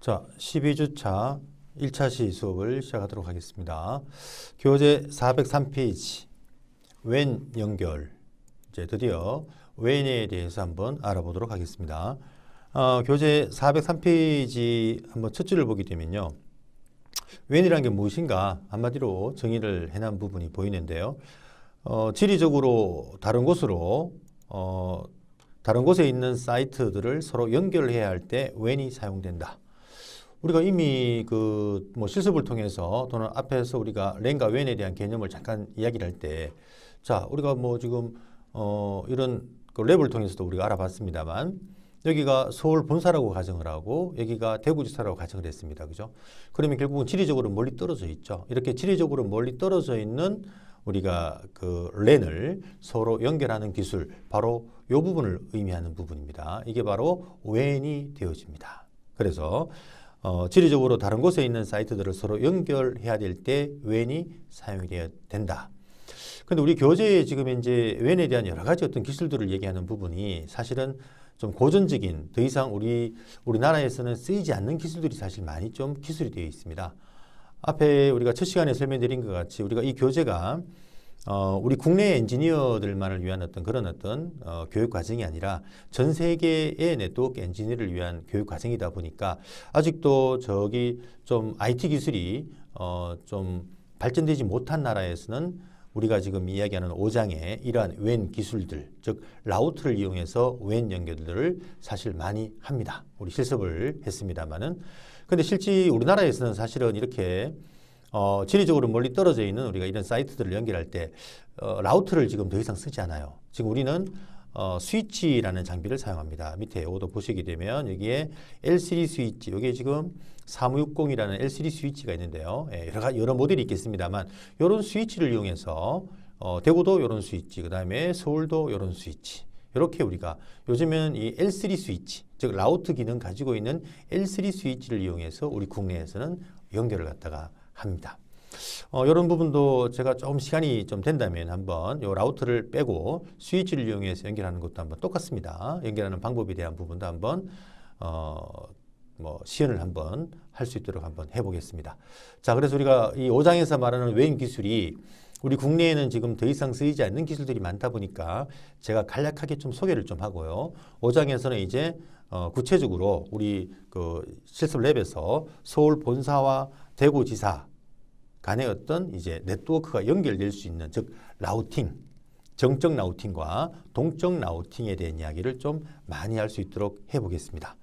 자, 12주차 1차 시 수업을 시작하도록 하겠습니다. 교재 403페이지 웬 연결, 이제 드디어 웬에 대해서 한번 알아보도록 하겠습니다. 교재 403페이지 한번 첫 줄을 보게 되면요. 웬이라는 게 무엇인가 한마디로 정의를 해놓은 부분이 보이는데요. 지리적으로 다른 곳으로 다른 곳에 있는 사이트들을 서로 연결해야 할 때 웬이 사용된다. 우리가 이미 실습을 통해서 또는 앞에서 우리가 랜과 웬에 대한 개념을 잠깐 이야기를 할 때, 자, 우리가 지금 이런 랩을 통해서도 우리가 알아봤습니다만, 여기가 서울 본사라고 가정을 하고 여기가 대구지사라고 가정을 했습니다. 그죠? 그러면 결국은 지리적으로 멀리 떨어져 있죠. 이렇게 지리적으로 멀리 떨어져 있는 우리가 랜을 서로 연결하는 기술, 바로 이 부분을 의미하는 부분입니다. 이게 바로 웬이 되어집니다. 그래서 지리적으로 다른 곳에 있는 사이트들을 서로 연결해야 될 때 웬이 사용이 되어야 된다. 근데 우리 교재에 지금 이제 웬에 대한 여러 가지 어떤 기술들을 얘기하는 부분이 사실은 좀 고전적인, 더 이상 우리나라에서는 쓰이지 않는 기술들이 사실 많이 좀 기술이 되어 있습니다. 앞에 우리가 첫 시간에 설명드린 것 같이 우리가 이 교재가 우리 국내 엔지니어들만을 위한 그런 교육 과정이 아니라 전 세계의 네트워크 엔지니어를 위한 교육 과정이다 보니까 아직도 좀 IT 기술이 좀 발전되지 못한 나라에서는 우리가 지금 이야기하는 5장의 이러한 웬 기술들, 즉 라우트를 이용해서 웬 연결들을 사실 많이 합니다. 우리 실습을 했습니다만은. 근데 실제 우리나라에서는 사실은 이렇게 지리적으로 멀리 떨어져 있는 우리가 이런 사이트들을 연결할 때 라우터를 지금 더 이상 쓰지 않아요. 지금 우리는 스위치라는 장비를 사용합니다. 밑에 이것도 보시게 되면 여기에 LCD 스위치, 여기에 지금 3560이라는 LCD 스위치가 있는데요. 여러 모델이 있겠습니다만 이런 스위치를 이용해서 대구도 이런 스위치, 그 다음에 서울도 이런 스위치, 이렇게 우리가 요즘은 이 L3 스위치, 즉 라우트 기능 가지고 있는 L3 스위치를 이용해서 우리 국내에서는 연결을 갖다가 합니다. 이런 부분도 제가 조금 시간이 좀 된다면 한번 이 라우터를 빼고 스위치를 이용해서 연결하는 것도 한번 똑같습니다. 연결하는 방법에 대한 부분도 한번 시연을 한번 할 수 있도록 한번 해보겠습니다. 자, 그래서 우리가 이 5장에서 말하는 웬 기술이 우리 국내에는 지금 더 이상 쓰이지 않는 기술들이 많다 보니까 제가 간략하게 좀 소개를 좀 하고요. 5장에서는 이제 구체적으로 우리 실습 랩에서 서울 본사와 대구지사 간의 이제 네트워크가 연결될 수 있는, 즉 라우팅, 정적 라우팅과 동적 라우팅에 대한 이야기를 좀 많이 할 수 있도록 해보겠습니다.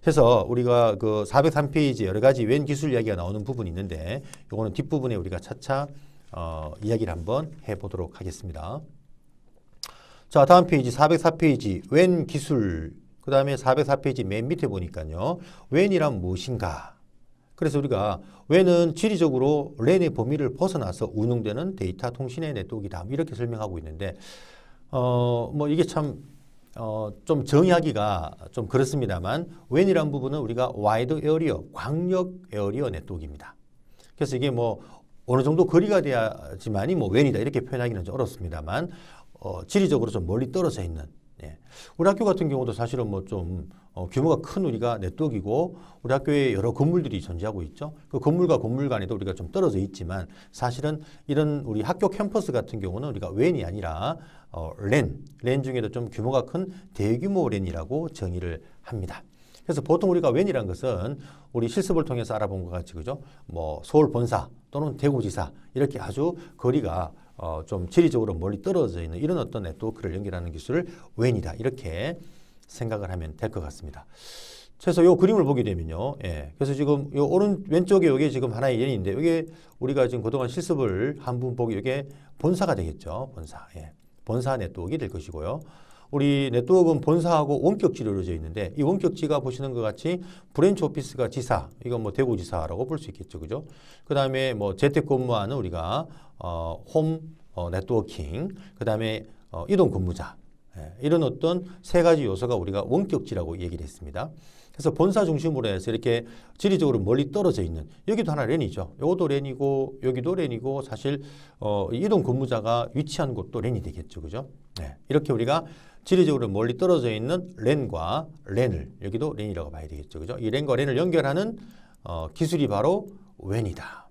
그래서 우리가 403페이지 여러 가지 웬 기술 이야기가 나오는 부분이 있는데 이거는 뒷부분에 우리가 차차 이야기를 한번 해보도록 하겠습니다. 자, 다음 페이지 404페이지 웬 기술, 그 다음에 404페이지 맨 밑에 보니까요. 웬이란 무엇인가? 그래서 우리가 웬은 지리적으로 랜의 범위를 벗어나서 운용되는 데이터 통신의 네트워크이다. 이렇게 설명하고 있는데 이게 참 좀 정의하기가 좀 그렇습니다만 웬이란 부분은 우리가 와이드 에어리어, 광역 에어리어 네트워크입니다. 그래서 이게 어느 정도 거리가 돼야지만이 웬이다 이렇게 표현하기는 좀 어렵습니다만 지리적으로 좀 멀리 떨어져 있는, 우리 학교 같은 경우도 사실은 좀 규모가 큰 우리가 네트워크이고 우리 학교에 여러 건물들이 존재하고 있죠. 그 건물과 건물 간에도 우리가 좀 떨어져 있지만 사실은 이런 우리 학교 캠퍼스 같은 경우는 우리가 웬이 아니라 랜 중에도 좀 규모가 큰 대규모 랜이라고 정의를 합니다. 그래서 보통 우리가 웬이란 것은 우리 실습을 통해서 알아본 것 같이, 그죠? 서울 본사 또는 대구지사 이렇게 아주 거리가 좀 지리적으로 멀리 떨어져 있는 이런 네트워크를 연결하는 기술을 웬이다 이렇게 생각을 하면 될 것 같습니다. 그래서 이 그림을 보게 되면요. 그래서 지금 요 왼쪽에 이게 지금 하나의 랜인데 이게 우리가 지금 그동안 실습을 한 분 보기 이게 본사가 되겠죠. 본사. 본사 네트워크가 될 것이고요. 우리 네트워크는 본사하고 원격지로 이루어져 있는데 이 원격지가 보시는 것 같이 브랜치 오피스가 지사, 이건 대구지사라고 볼 수 있겠죠. 그죠? 그 다음에 재택근무하는 우리가 홈 네트워킹, 그 다음에 이동 근무자, 이런 세 가지 요소가 우리가 원격지라고 얘기를 했습니다. 그래서 본사 중심으로 해서 이렇게 지리적으로 멀리 떨어져 있는, 여기도 하나 랜이죠. 이것도 랜이고 여기도 랜이고 사실 이동 근무자가 위치한 곳도 랜이 되겠죠. 그죠? 이렇게 우리가 지리적으로 멀리 떨어져 있는 랜과 랜을 여기도 랜이라고 봐야 되겠죠. 그죠? 이 랜과 랜을 연결하는 기술이 바로 웬이다.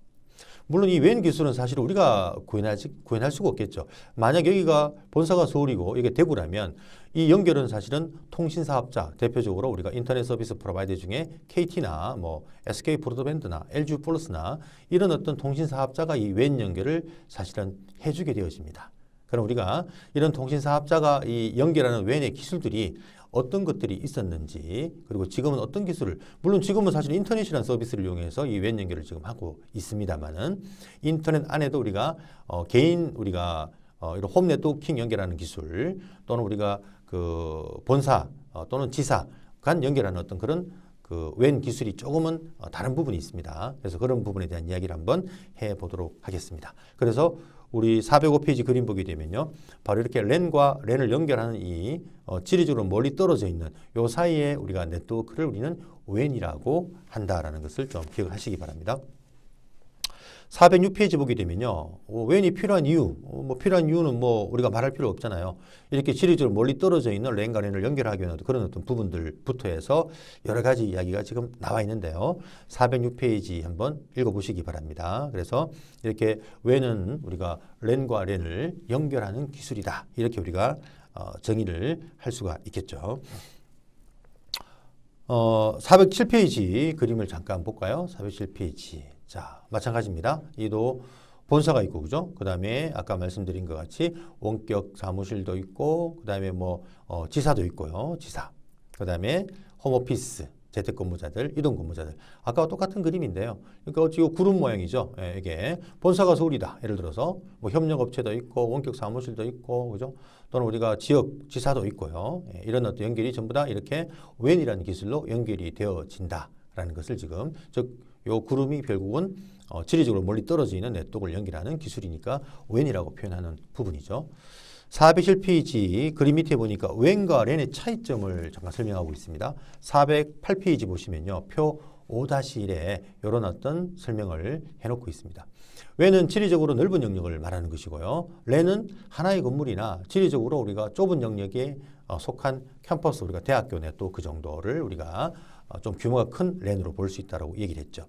물론 이 웬 기술은 사실 우리가 구현할 수가 없겠죠. 만약 여기가 본사가 서울이고 이게 대구라면 이 연결은 사실은 통신사업자, 대표적으로 우리가 인터넷 서비스 프로바이더 중에 KT나 뭐 SK 브로드밴드나 LG 플러스나 이런 어떤 통신사업자가 이 웬 연결을 사실은 해주게 되어집니다. 그럼 우리가 이런 통신사업자가 이 연결하는 웬의 기술들이 어떤 것들이 있었는지, 그리고 지금은 어떤 기술을, 물론 지금은 사실 인터넷이라는 서비스를 이용해서 이 웬 연결을 지금 하고 있습니다만은 인터넷 안에도 우리가 개인 우리가 이런 홈 네트워킹 연결하는 기술, 또는 우리가 그 본사 또는 지사 간 연결하는 어떤 그런 그 웬 기술이 조금은 다른 부분이 있습니다. 그래서 그런 부분에 대한 이야기를 한번 해보도록 하겠습니다. 그래서 우리 405페이지 그림 보게 되면요, 바로 이렇게 랜과 랜을 연결하는 이 지리적으로 멀리 떨어져 있는 요 사이에 우리가 네트워크를 우리는 웬이라고 한다라는 것을 좀 기억하시기 바랍니다. 406페이지 보게 되면요, 웬이 필요한 이유, 필요한 이유는 우리가 말할 필요 없잖아요. 이렇게 지리적으로 멀리 떨어져 있는 랜과 랜을 연결하기 위한 그런 어떤 부분들부터 해서 여러 가지 이야기가 지금 나와 있는데요. 406페이지 한번 읽어보시기 바랍니다. 그래서 이렇게 웬은 우리가 랜과 랜을 연결하는 기술이다. 이렇게 우리가 정의를 할 수가 있겠죠. 407페이지 그림을 잠깐 볼까요? 407페이지. 자, 마찬가지입니다. 이도 본사가 있고, 그죠? 그 다음에 아까 말씀드린 것 같이 원격 사무실도 있고, 그 다음에 지사도 있고요. 지사. 그 다음에 홈오피스, 재택근무자들, 이동근무자들. 아까와 똑같은 그림인데요. 그러니까 지금 구름 모양이죠. 예, 이게 본사가 서울이다. 예를 들어서 협력업체도 있고, 원격 사무실도 있고, 그죠? 또는 우리가 지역 지사도 있고요. 예, 이런 어떤 연결이 전부 다 이렇게 웬이라는 기술로 연결이 되어진다라는 것을 지금 요 구름이 결국은 지리적으로 멀리 떨어져 있는 네트워크를 연결하는 기술이니까 웬이라고 표현하는 부분이죠. 401페이지 그림 밑에 보니까 웬과 랜의 차이점을 잠깐 설명하고 있습니다. 408페이지 보시면요, 표 5-1에 이런 어떤 설명을 해놓고 있습니다. 웬은 지리적으로 넓은 영역을 말하는 것이고요. 랜은 하나의 건물이나 지리적으로 우리가 좁은 영역에 속한 캠퍼스, 우리가 대학교 네트워크 그 정도를 우리가 좀 규모가 큰 랜으로 볼 수 있다고 얘기를 했죠.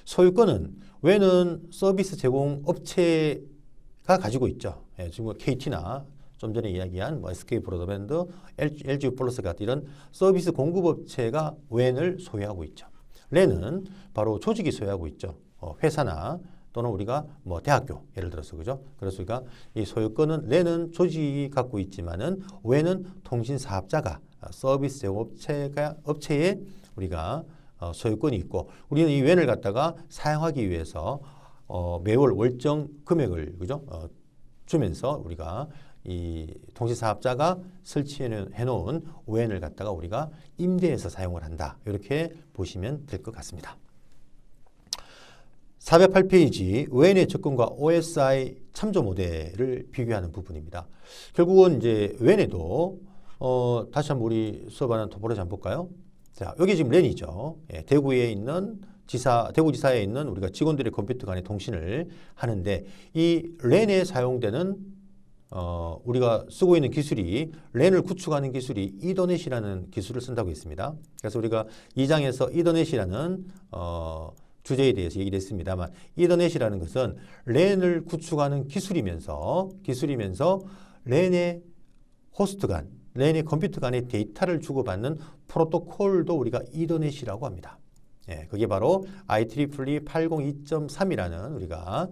소유권은 웬은 서비스 제공 업체가 가지고 있죠. 예, 지금 KT나 좀 전에 이야기한 SK 브로드밴드, LG 플러스 같은 이런 서비스 공급 업체가 웬을 소유하고 있죠. 랜은 바로 조직이 소유하고 있죠. 회사나 또는 우리가 대학교 예를 들어서, 그죠? 그래서 우리가 이 소유권은 랜은 조직이 갖고 있지만은 웬은 통신 사업자가 서비스 제공 업체에 우리가 소유권이 있고, 우리는 이 웬을 갖다가 사용하기 위해서 매월 월정 금액을, 그죠? 주면서 우리가 이 통신사업자가 설치해 놓은 웬을 갖다가 우리가 임대해서 사용을 한다. 이렇게 보시면 될 것 같습니다. 408페이지 웬의 접근과 OSI 참조 모델을 비교하는 부분입니다. 결국은 이제 웬에도 다시 한번 우리 수업 하는 토포로지 한번 볼까요? 자, 여기 지금 랜이죠. 예, 대구에 있는 대구지사에 있는 우리가 직원들의 컴퓨터 간의 통신을 하는데, 이 랜에 사용되는 우리가 쓰고 있는 기술이, 랜을 구축하는 기술이 이더넷이라는 기술을 쓴다고 했습니다. 그래서 우리가 2장에서 이더넷이라는 주제에 대해서 얘기를 했습니다만, 이더넷이라는 것은 랜을 구축하는 기술이면서 랜의 호스트 간, 랜의 컴퓨터 간의 데이터를 주고받는 프로토콜도 우리가 이더넷이라고 합니다. 예, 그게 바로 IEEE 802.3이라는 우리가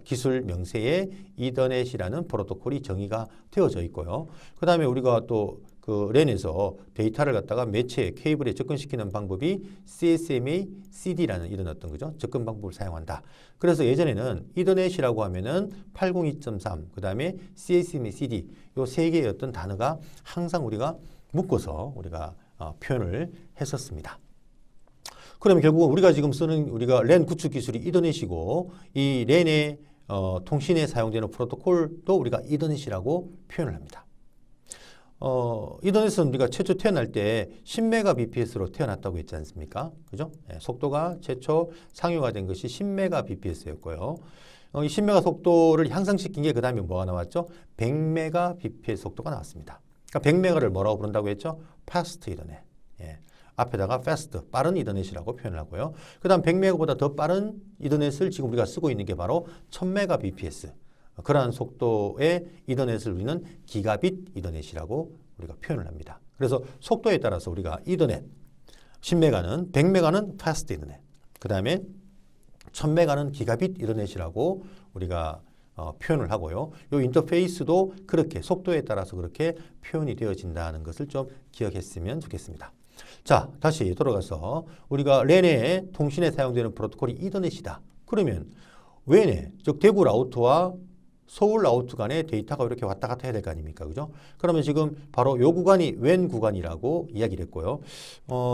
기술 명세에 이더넷이라는 프로토콜이 정의가 되어져 있고요. 그 다음에 우리가 또 그 랜에서 데이터를 갖다가 매체, 케이블에 접근시키는 방법이 CSMA, CD라는 이런 어떤 그죠? 접근 방법을 사용한다. 그래서 예전에는 이더넷이라고 하면은 802.3, 그 다음에 CSMA, CD 요 세 개의 어떤 단어가 항상 우리가 묶어서 우리가 표현을 했었습니다. 그러면 결국은 우리가 지금 쓰는 우리가 랜 구축 기술이 이더넷이고, 이 랜의 통신에 사용되는 프로토콜도 우리가 이더넷이라고 표현을 합니다. 이더넷은 우리가 최초 태어날 때 10Mbps로 태어났다고 했지 않습니까? 그죠? 네, 속도가 최초 상용화 된 것이 10Mbps였고요. 이 10M 속도를 향상시킨 게 그 다음에 뭐가 나왔죠? 100Mbps 속도가 나왔습니다. 그러니까 100메가를 뭐라고 부른다고 했죠? fast 이더넷. 예. 앞에다가 fast, 빠른 이더넷이라고 표현을 하고요. 그 다음 100메가보다 더 빠른 이더넷을 지금 우리가 쓰고 있는 게 바로 1000메가bps. 그러한 속도의 이더넷을 우리는 기가빗 이더넷이라고 우리가 표현을 합니다. 그래서 속도에 따라서 우리가 이더넷, 10메가는 100메가는 fast 이더넷. 그 다음에 1000메가는 기가빗 이더넷이라고 우리가 표현을 하고요. 이 인터페이스도 그렇게 속도에 따라서 그렇게 표현이 되어진다는 것을 좀 기억했으면 좋겠습니다. 자, 다시 돌아가서 우리가 랜의 통신에 사용되는 프로토콜이 이더넷이다. 그러면 웬에, 즉 대구 라우터와 서울 라우터 간의 데이터가 이렇게 왔다 갔다 해야 될 거 아닙니까? 그죠? 그러면 지금 바로 요 구간이 웬 구간이라고 이야기를 했고요.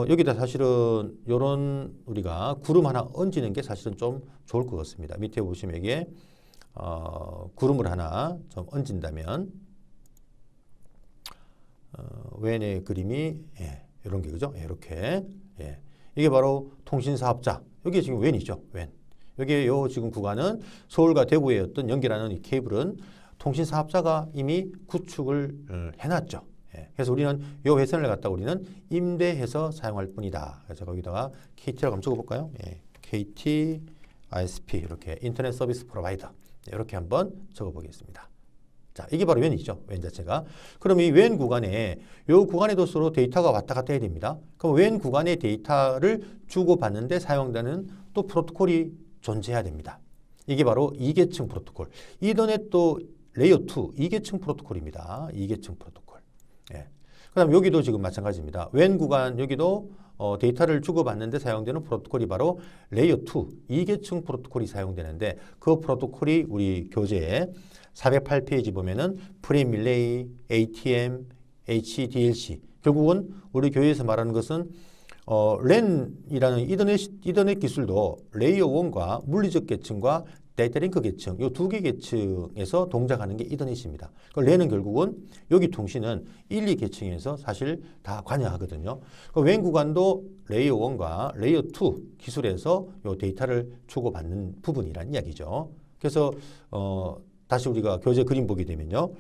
여기다 사실은 요런 우리가 구름 하나 얹는 게 사실은 좀 좋을 것 같습니다. 밑에 보시면 여기에 구름을 하나 좀 얹은다면 웬의 그림이 이런 게 그죠? 이렇게 이게 바로 통신사업자. 여기 지금 웬이죠? 웬. 여기 요 지금 구간은 서울과 대구의 어떤 연결하는 이 케이블은 통신사업자가 이미 구축을 해놨죠. 그래서 우리는 요 회선을 갖다 우리는 임대해서 사용할 뿐이다. 그래서 거기다가 KT라고 한번 적어볼까요? KT ISP 이렇게 인터넷 서비스 프로바이더 이렇게 한번 적어보겠습니다. 자, 이게 바로 웬이죠. 웬 자체가. 그럼 이 웬 구간에 요 구간에도 서로 데이터가 왔다 갔다 해야 됩니다. 그럼 웬 구간의 데이터를 주고받는데 사용되는 또 프로토콜이 존재해야 됩니다. 이게 바로 2계층 프로토콜. 이더넷도 레이어 2 2계층 프로토콜입니다. 2계층 프로토콜. 그다음 여기도 지금 마찬가지입니다. 웬 구간 여기도 데이터를 주고받는데 사용되는 프로토콜이 바로 레이어 2 2계층 프로토콜이 사용되는데 그 프로토콜이 우리 교재에 408페이지 보면은 프레임 릴레이, ATM, HDLC. 결국은 우리 교회에서 말하는 것은 랜이라는 이더넷 기술도 레이어 1과 물리적 계층과 데이터 링크 계층, 이 두 개 계층에서 동작하는 게 이더넷입니다. 랜은 결국은 여기 통신은 1, 2 계층에서 사실 다 관여하거든요. 웬 구간도 레이어 1과 레이어 2 기술에서 이 데이터를 주고받는 부분이란 이야기죠. 그래서 다시 우리가 교재 그림 보게 되면요.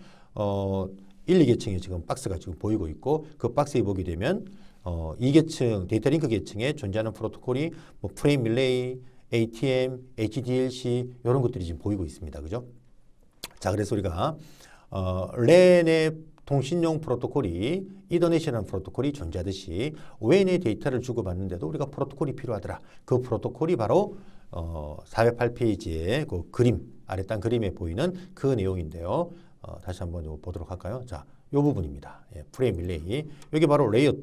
1, 2계층에 지금 박스가 지금 보이고 있고 그 박스에 보게 되면 2계층, 데이터 링크 계층에 존재하는 프로토콜이 뭐 프레임 릴레이, ATM, HDLC 이런 것들이 지금 보이고 있습니다. 그죠? 자, 그래서 우리가 랜의 통신용 프로토콜이 이더넷이라는 프로토콜이 존재하듯이 웬의 데이터를 주고받는데도 우리가 프로토콜이 필요하더라. 그 프로토콜이 바로 408페이지의 그 그림, 아랫단 그림에 보이는 그 내용인데요. 다시 한번 보도록 할까요? 자, 이 부분입니다. 프레임 릴레이. 여기 바로 레이어 2.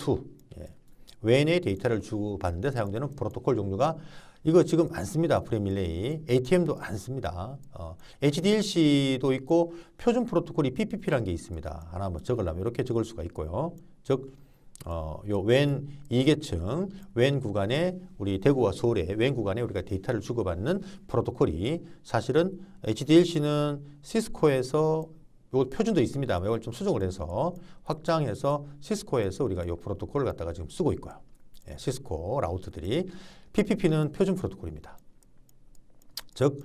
웬의 데이터를 주고받는데 사용되는 프로토콜 종류가 이거 지금 안 씁니다. 프레임 릴레이. ATM도 안 씁니다. HDLC도 있고 표준 프로토콜이 PPP라는 게 있습니다. 하나 한번 적으려면 이렇게 적을 수가 있고요. 즉, 요 웬 2계층, 웬 구간에 우리 대구와 서울의 웬 구간에 우리가 데이터를 주고받는 프로토콜이 사실은 HDLC는 시스코에서 요 표준도 있습니다. 이걸 좀 수정을 해서 확장해서 시스코에서 우리가 이 프로토콜을 갖다가 지금 쓰고 있고요. 시스코 라우터들이 PPP는 표준 프로토콜입니다. 즉,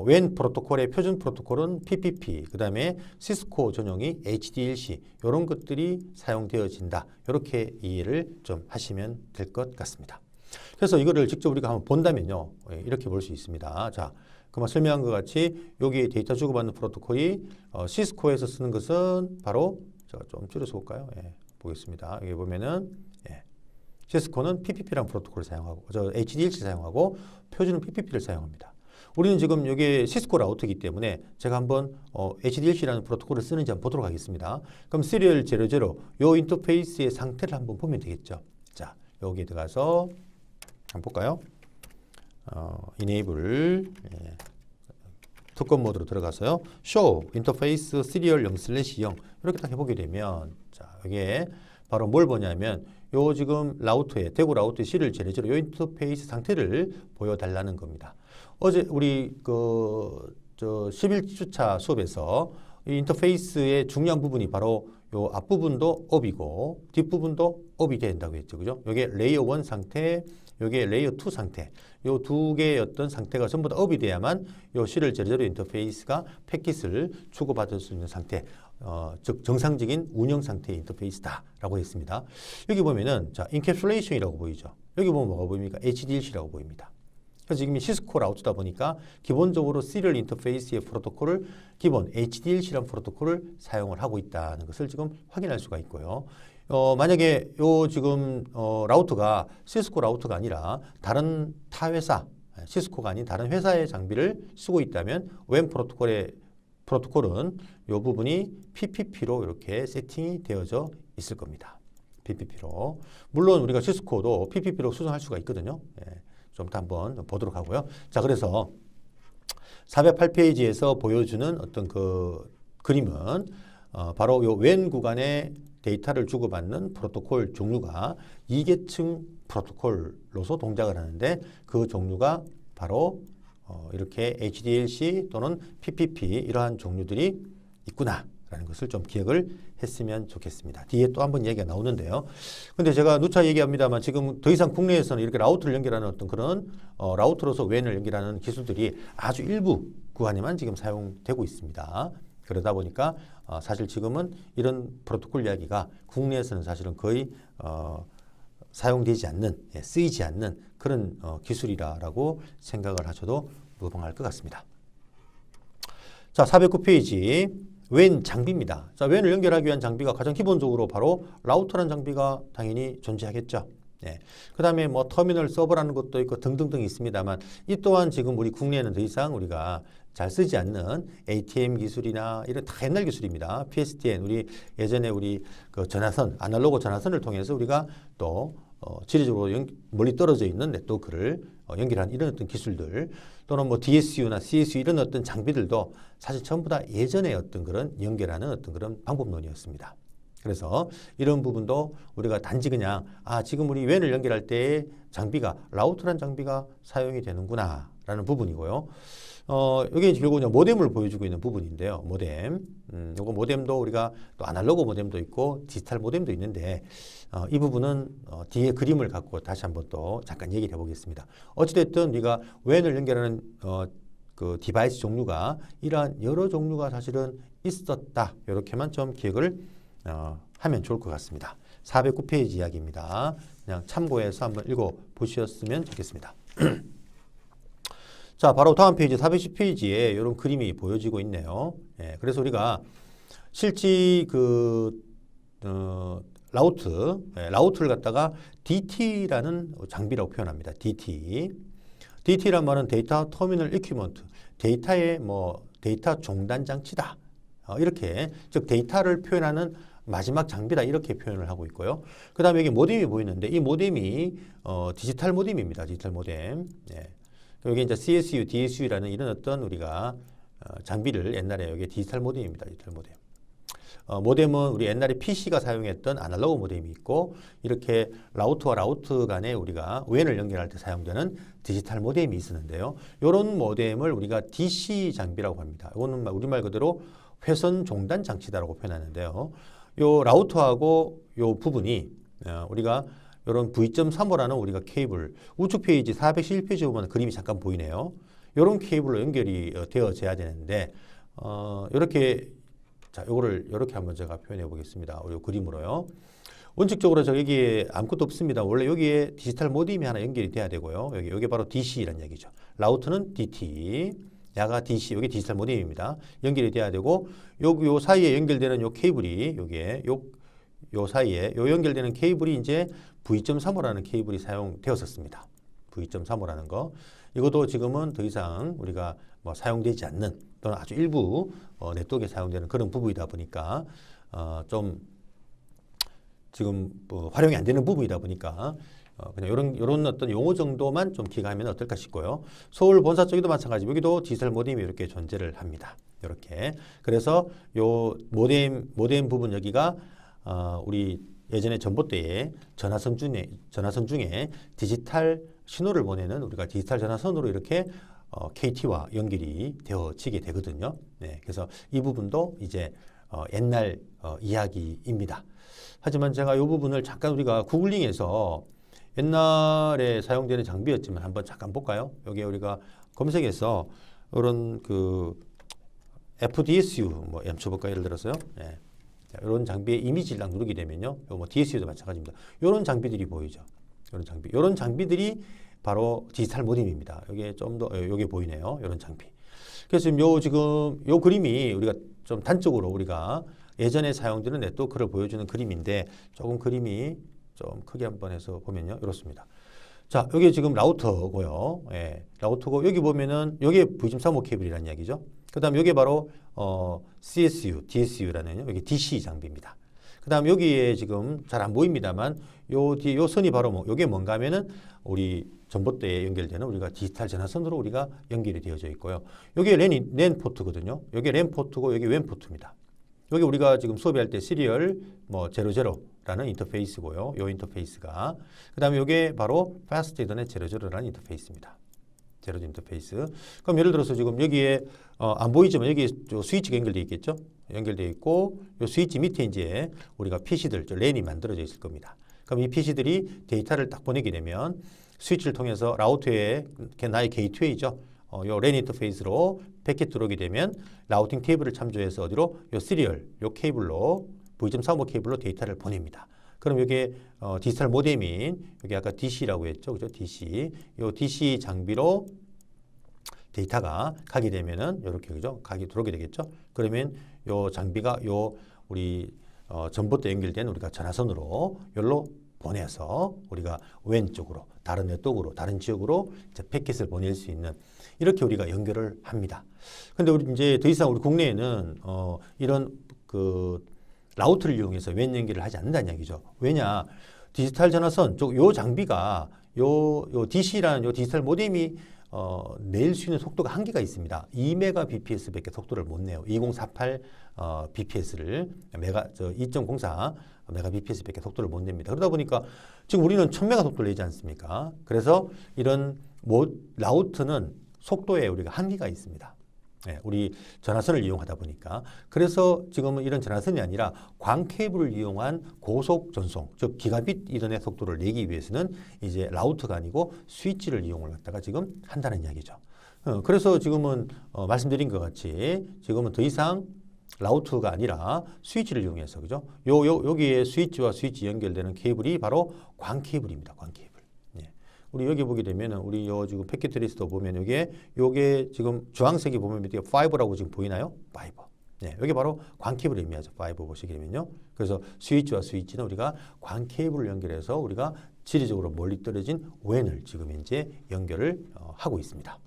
웬 프로토콜의 표준 프로토콜은 PPP, 그 다음에 시스코 전용이 HDLC 이런 것들이 사용되어진다. 이렇게 이해를 좀 하시면 될 것 같습니다. 그래서 이거를 직접 우리가 한번 본다면요, 이렇게 볼 수 있습니다. 자, 그만 설명한 것 같이 여기 데이터 주고받는 프로토콜이 시스코에서 쓰는 것은 바로 제가 좀 줄여서 볼까요? 보겠습니다. 여기 보면은 시스코는 PPP라는 프로토콜을 사용하고 HDLC 사용하고 표준은 PPP를 사용합니다. 우리는 지금 여기 시스코 라우터이기 때문에 제가 한번 HDLC라는 프로토콜을 쓰는지 한번 보도록 하겠습니다. 그럼 시리얼 00 요 인터페이스의 상태를 한번 보면 되겠죠. 자, 여기에 들어가서 한번 볼까요? enable 특권 모드로 들어가서요. show 인터페이스 시리얼 0/0 이렇게 딱 해보게 되면 자, 여기에 바로 뭘 보냐면 요 지금 라우터에 대구 라우터의 시리얼 00 요 인터페이스 상태를 보여달라는 겁니다. 어제 우리 11주차 수업에서 이 인터페이스의 중요한 부분이 바로 요 앞부분도 업이고 뒷부분도 업이 된다고 했죠. 그죠? 요게 레이어 1 상태, 요게 레이어 2 상태. 요 두 개의 어떤 상태가 전부 다 업이 돼야만 요 시리얼 00 인터페이스가 패킷을 주고받을 수 있는 상태. 즉 정상적인 운영 상태의 인터페이스다라고 했습니다. 여기 보면은 자, 인캡슐레이션이라고 보이죠. 여기 보면 뭐가 보입니까? HDLC라고 보입니다. 그래서 지금 시스코 라우터다 보니까 기본적으로 시리얼 인터페이스의 프로토콜을 기본 HDLC라는 프로토콜을 사용을 하고 있다는 것을 지금 확인할 수가 있고요. 만약에 요 지금 라우터가 시스코 라우터가 아니라 다른 타 회사, 시스코가 아닌 다른 회사의 장비를 쓰고 있다면 WAN 프로토콜은 이 부분이 PPP로 이렇게 세팅이 되어져 있을 겁니다. PPP로. 물론 우리가 시스코도 PPP로 수정할 수가 있거든요. 좀 더 한번 보도록 하고요. 자, 그래서 408페이지에서 보여주는 어떤 그 그림은 바로 요 WAN 구간의 데이터를 주고받는 프로토콜 종류가 2계층 프로토콜로서 동작을 하는데 그 종류가 바로 이렇게 HDLC 또는 PPP 이러한 종류들이 있구나라는 것을 좀 기억을 했으면 좋겠습니다. 뒤에 또 한번 얘기가 나오는데요. 근데 제가 누차 얘기합니다만 지금 더 이상 국내에서는 이렇게 라우터를 연결하는 어떤 그런 라우터로서 WAN을 연결하는 기술들이 아주 일부 구간에만 지금 사용되고 있습니다. 그러다 보니까 사실 지금은 이런 프로토콜 이야기가 국내에서는 사실은 거의 사용되지 않는, 쓰이지 않는 그런 기술이라고 생각을 하셔도 무방할 것 같습니다. 자, 409페이지 WAN 장비입니다. 자, WAN을 연결하기 위한 장비가 가장 기본적으로 바로 라우터라는 장비가 당연히 존재하겠죠. 그 다음에 뭐 터미널 서버라는 것도 있고 등등등 있습니다만 이 또한 지금 우리 국내에는 더 이상 우리가 잘 쓰지 않는 ATM 기술이나 이런 다 옛날 기술입니다. PSTN 우리 예전에 우리 그 전화선 아날로그 전화선을 통해서 우리가 또 지리적으로 멀리 떨어져 있는 네트워크를 연결한 이런 어떤 기술들 또는 뭐 DSU나 CSU 이런 어떤 장비들도 사실 전부 다 예전의 어떤 그런 연결하는 어떤 그런 방법론이었습니다. 그래서 이런 부분도 우리가 단지 그냥 지금 우리 WAN을 연결할 때 장비가 라우터란 장비가 사용이 되는구나 라는 부분이고요. 이게 결국 모뎀을 보여주고 있는 부분인데요. 모뎀. 요거 모뎀도 우리가 또 아날로그 모뎀도 있고 디지털 모뎀도 있는데 이 부분은 뒤에 그림을 갖고 다시 한번 또 잠깐 얘기를 해보겠습니다. 어찌됐든 우리가 WAN을 연결하는 그 디바이스 종류가 이러한 여러 종류가 사실은 있었다. 이렇게만 좀 기억을 하면 좋을 것 같습니다. 409페이지 이야기입니다. 그냥 참고해서 한번 읽어보셨으면 좋겠습니다. 자, 바로 다음 페이지 410페이지에 이런 그림이 보여지고 있네요. 그래서 우리가 실제 라우터를 갖다가 DT라는 장비라고 표현합니다. DT란 말은 데이터 터미널 이퀴먼트, 데이터의 데이터 종단 장치다. 이렇게 즉 데이터를 표현하는 마지막 장비다 이렇게 표현을 하고 있고요. 그 다음에 여기 모뎀이 보이는데 이 모뎀이 디지털 모뎀입니다. 디지털 모뎀. 여기 이제 CSU, DSU라는 이런 어떤 우리가 장비를 옛날에 여기 디지털 모뎀입니다. 디지털 모뎀. 모뎀은 우리 옛날에 PC가 사용했던 아날로그 모뎀이 있고 이렇게 라우터와 라우터 간에 우리가 WAN을 연결할 때 사용되는 디지털 모뎀이 있었는데요. 이런 모뎀을 우리가 DC 장비라고 합니다. 이거는 우리말 그대로 회선 종단 장치다라고 표현하는데요. 요 라우터하고 요 부분이 우리가 이런 V.3호라는 우리가 케이블 우측 페이지 411페이지 보면 그림이 잠깐 보이네요. 이런 케이블로 연결이 되어져야 되는데 이렇게 자, 요거를 이렇게 한번 제가 표현해 보겠습니다. 요 그림으로요. 원칙적으로 여기에 아무것도 없습니다. 원래 여기에 디지털 모뎀이 하나 연결이 돼야 되고요. 여기 바로 DC라는 얘기죠. 라우터는 DT, 야가 DC, 여기 디지털 모뎀입니다. 연결이 돼야 되고 요 사이에 연결되는 요 케이블이 여기에 요 사이에 요 연결되는 케이블이 이제 V.3호라는 케이블이 사용되었었습니다. V.3호라는 거. 이것도 지금은 더 이상 우리가 사용되지 않는 또는 아주 일부 네트워크에 사용되는 그런 부분이다 보니까 좀 지금 활용이 안 되는 부분이다 보니까 그냥 이런 어떤 용어 정도만 좀 기억하면 어떨까 싶고요. 서울 본사 쪽에도 마찬가지. 여기도 디지털 모뎀이 이렇게 존재를 합니다. 이렇게. 그래서 요 모뎀 부분 여기가 우리 예전에 전봇대에 전화선 중에 디지털 신호를 보내는 우리가 디지털 전화선으로 이렇게 KT와 연결이 되어지게 되거든요. 그래서 이 부분도 이제 옛날 이야기입니다. 하지만 제가 이 부분을 잠깐 우리가 구글링해서 옛날에 사용되는 장비였지만 한번 잠깐 볼까요? 여기 우리가 검색해서 이런 그 FDSU 뭐 멈춰볼까 예를 들어서요. 예. 이런 장비의 이미지를 딱 누르게 되면요. 뭐 DSU도 마찬가지입니다. 이런 장비들이 보이죠. 이런 장비들이 바로 디지털 모뎀입니다. 여기에 좀 더 여기 보이네요. 이런 장비. 그래서 지금 요 그림이 우리가 좀 단적으로 우리가 예전에 사용되는 네트워크를 보여주는 그림인데 조금 그림이 좀 크게 한번 해서 보면요. 이렇습니다. 자, 여기 지금 라우터고요. 예, 라우터고 여기 보면은 여기 V.35 케이블이라는 이야기죠. 그다음 여기 바로 CSU, DSU라는 여기 DC 장비입니다. 그다음 여기에 지금 잘 안 보입니다만 요 선이 바로 뭐 요게 뭔가 하면은 우리 전봇대에 연결되는 우리가 디지털 전화선으로 우리가 연결이 되어져 있고요. 요게 랜 포트거든요. 요게 랜 포트고 여기 웬 포트입니다. 여기 우리가 지금 수업할 때 시리얼 뭐 00라는 인터페이스고요. 요 인터페이스가 그다음에 요게 바로 Fast Ethernet 00라는 인터페이스입니다. 제로 인터페이스. 그럼 예를 들어서 지금 여기에 안 보이지만 여기 스위치가 연결되어 있겠죠? 연결되어 있고 이 스위치 밑에 이제 우리가 PC들, 랜이 만들어져 있을 겁니다. 그럼 이 PC들이 데이터를 딱 보내게 되면 스위치를 통해서 라우터에 나의 게이트웨이죠. 요 랜 인터페이스로 패킷 들어오게 되면 라우팅 테이블을 참조해서 어디로 요 시리얼, 요 케이블로 V.35 케이블로 데이터를 보냅니다. 그럼 여기에 디지털 모뎀인 여기 아까 DC라고 했죠, 그죠? DC, 요 DC 장비로 데이터가 가게 되면은 이렇게 그죠? 가게 들어오게 되겠죠? 그러면 요 장비가 요 우리 전봇대 연결된 우리가 전화선으로 열로 보내서 우리가 왼쪽으로 다른 네트워크로 다른 지역으로 이제 패킷을 보낼 수 있는 이렇게 우리가 연결을 합니다. 근데 우리 이제 더 이상 우리 국내에는 이런 그 라우터를 이용해서 웬 연결을 하지 않는다는 얘기죠. 왜냐? 디지털 전화선 요 장비가 요 DC라는 요 디지털 모뎀이 낼 수 있는 속도가 한계가 있습니다. 2Mbps밖에 속도를 못 내요. 2048 bps를 2.04 Mbps밖에 속도를 못 냅니다. 그러다 보니까 지금 우리는 1000M 속도를 내지 않습니까? 그래서 이런 라우터는 속도에 우리가 한계가 있습니다. 네, 우리 전화선을 이용하다 보니까 그래서 지금은 이런 전화선이 아니라 광 케이블을 이용한 고속 전송, 즉 기가빗 이더넷 속도를 내기 위해서는 이제 라우터가 아니고 스위치를 이용을 갖다가 지금 한다는 이야기죠. 그래서 지금은 말씀드린 것 같이 지금은 더 이상 라우터가 아니라 스위치를 이용해서 그죠? 여기에 스위치와 스위치 연결되는 케이블이 바로 광 케이블입니다. 광 케이블. 우리 여기 보게 되면은 우리 지금 패킷 트레이스도 보면 요게 지금 주황색이 보면 밑에 5라고 지금 보이나요? 5. 네, 여기 바로 광 케이블을 의미하죠. 5 보시게 되면요. 그래서 스위치와 스위치는 우리가 광 케이블을 연결해서 우리가 지리적으로 멀리 떨어진 웬을 지금 이제 연결을 하고 있습니다.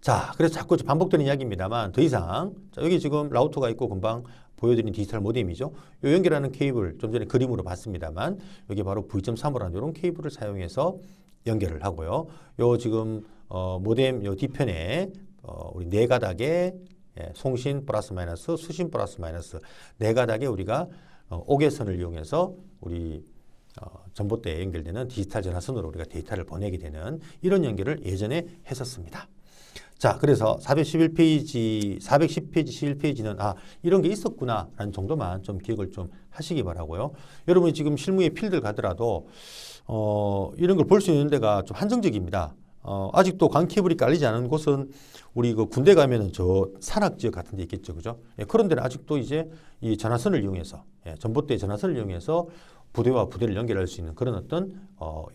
자, 그래서 자꾸 반복되는 이야기입니다만 더 이상 자, 여기 지금 라우터가 있고 금방 보여드린 디지털 모뎀이죠. 요 연결하는 케이블 좀 전에 그림으로 봤습니다만 여기 바로 V.35라는 이런 케이블을 사용해서 연결을 하고요. 요 지금 모뎀 요 뒤편에 우리 네 가닥의 송신 플러스 마이너스, 수신 플러스 마이너스 네 가닥에 우리가 옥외선을 이용해서 우리 전봇대에 연결되는 디지털 전화선으로 우리가 데이터를 보내게 되는 이런 연결을 예전에 했었습니다. 자, 그래서 411페이지, 410페이지, 11페이지는 이런 게 있었구나라는 정도만 좀 기억을 좀 하시기 바라고요. 여러분이 지금 실무에 필드를 가더라도 이런 걸 볼 수 있는 데가 좀 한정적입니다. 아직도 광 케이블이 깔리지 않은 곳은 우리 그 군대 가면은 저 산악 지역 같은 데 있겠죠, 그죠? 예, 그런 데는 아직도 이제 이 전화선을 이용해서 전봇대 전화선을 이용해서 부대와 부대를 연결할 수 있는 그런 어떤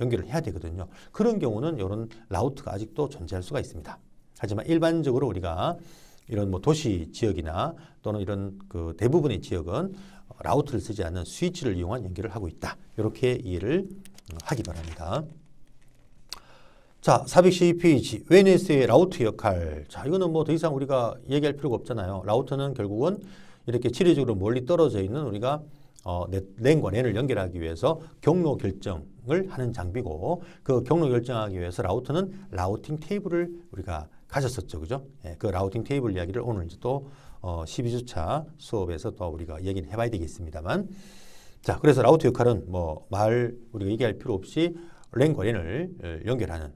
연결을 해야 되거든요. 그런 경우는 이런 라우트가 아직도 존재할 수가 있습니다. 하지만 일반적으로 우리가 이런 뭐 도시 지역이나 또는 이런 그 대부분의 지역은 라우터를 쓰지 않는 스위치를 이용한 연결을 하고 있다. 이렇게 이해를 하기 바랍니다. 자, 412페이지 웬에서의 라우터 역할. 자, 이거는 뭐 더 이상 우리가 얘기할 필요가 없잖아요. 라우터는 결국은 이렇게 지리적으로 멀리 떨어져 있는 우리가 랜과 랜을 연결하기 위해서 경로 결정을 하는 장비고 그 경로 결정하기 위해서 라우터는 라우팅 테이블을 우리가 가졌었죠. 그죠? 예, 그 라우팅 테이블 이야기를 오늘 이제 또 12주차 수업에서 또 우리가 얘기를 해봐야 되겠습니다만 자, 그래서 라우터 역할은 뭐 우리가 얘기할 필요 없이 랜과 랜을 연결하는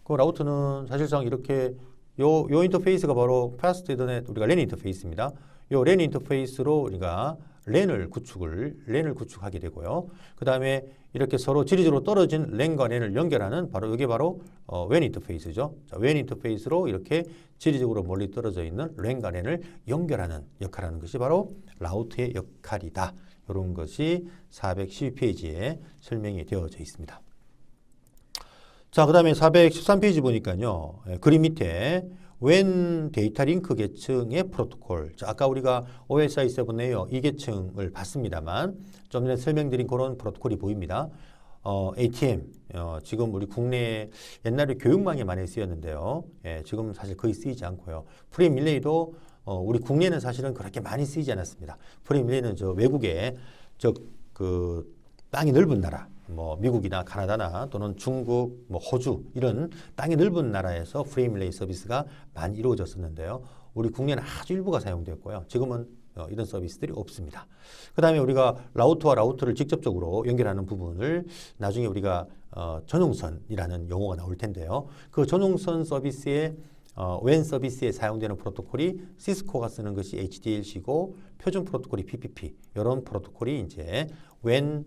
그 라우터는 사실상 이렇게 요 인터페이스가 바로 Fast Ethernet 우리가 랜 인터페이스입니다. 요 랜 인터페이스로 우리가 랜을 구축하게 되고요. 그 다음에 이렇게 서로 지리적으로 떨어진 랜과 랜을 연결하는 바로 이게 바로 WAN 인터페이스죠. 자, WAN 인터페이스로 이렇게 지리적으로 멀리 떨어져 있는 랜과 랜을 연결하는 역할을 하는 것이 바로 라우터의 역할이다. 이런 것이 412페이지에 설명이 되어져 있습니다. 자, 그 다음에 413페이지 보니까요. 그림 밑에 WAN 데이터 링크 계층의 프로토콜. 자, 아까 우리가 OSI 7A 이 계층을 봤습니다만 좀 전에 설명드린 그런 프로토콜이 보입니다. ATM, 지금 우리 국내 옛날에 교육망에 많이 쓰였는데요. 지금 사실 거의 쓰이지 않고요. 프레임 릴레이도 우리 국내는 사실은 그렇게 많이 쓰이지 않았습니다. 프레임 릴레이는 저 외국에 그 땅이 넓은 나라, 뭐 미국이나 카나다나 또는 중국, 뭐 호주 이런 땅이 넓은 나라에서 프레임 릴레이 서비스가 많이 이루어졌었는데요. 우리 국내는 아주 일부가 사용되었고요. 지금은 이런 서비스들이 없습니다. 그 다음에 우리가 라우터와 라우터를 직접적으로 연결하는 부분을 나중에 우리가 전용선이라는 용어가 나올 텐데요. 그 전용선 서비스에 WAN 서비스에 사용되는 프로토콜이 시스코가 쓰는 것이 HDLC고 표준 프로토콜이 PPP 이런 프로토콜이 이제 WAN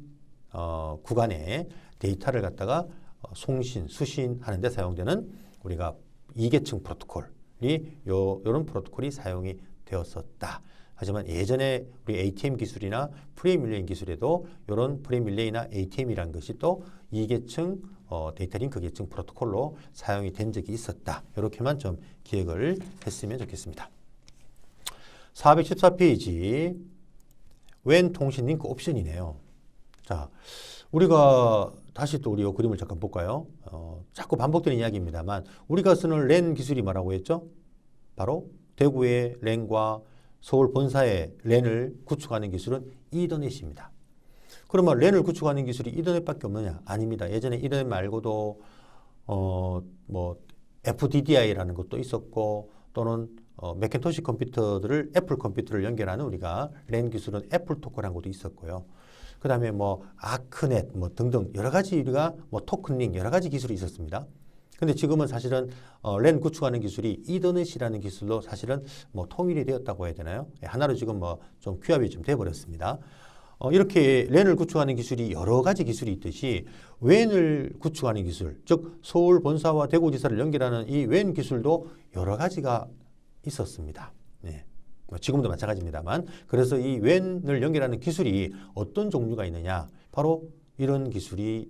구간에 데이터를 갖다가 송신, 수신하는 데 사용되는 우리가 이계층 프로토콜이 요런 프로토콜이 사용이 되었었다. 하지만 예전에 우리 ATM 기술이나 프레임 릴레이 기술에도 이런 프레임 릴레이나 ATM이라는 것이 또 이계층 데이터 링크 계층 프로토콜로 사용이 된 적이 있었다. 이렇게만 좀 기억을 했으면 좋겠습니다. 414페이지 WAN 통신 링크 옵션이네요. 자, 우리가 다시 또 우리 이 그림을 잠깐 볼까요? 자꾸 반복되는 이야기입니다만 우리가 쓰는 랜 기술이 뭐라고 했죠? 바로 대구의 랜과 서울 본사의 랜을 구축하는 기술은 이더넷입니다. 그러면 랜을 구축하는 기술이 이더넷밖에 없느냐? 아닙니다. 예전에 이더넷 말고도 뭐 FDDI라는 것도 있었고 또는 맥킨토시 컴퓨터들을 애플 컴퓨터를 연결하는 우리가 랜 기술은 애플토크라는 것도 있었고요. 그 다음에 뭐 아크넷 뭐 등등 여러 가지 우리가 뭐 토큰링 여러 가지 기술이 있었습니다. 근데 지금은 사실은 랜 구축하는 기술이 이더넷이라는 기술로 사실은 뭐 통일이 되었다고 해야 되나요? 하나로 지금 뭐 좀 규합이 좀 돼버렸습니다. 이렇게 랜을 구축하는 기술이 여러 가지 기술이 있듯이 WAN을 구축하는 기술, 즉 서울 본사와 대구지사를 연결하는 이 WAN 기술도 여러 가지가 있었습니다. 네. 지금도 마찬가지입니다만 그래서 이 WAN을 연결하는 기술이 어떤 종류가 있느냐 바로 이런 기술이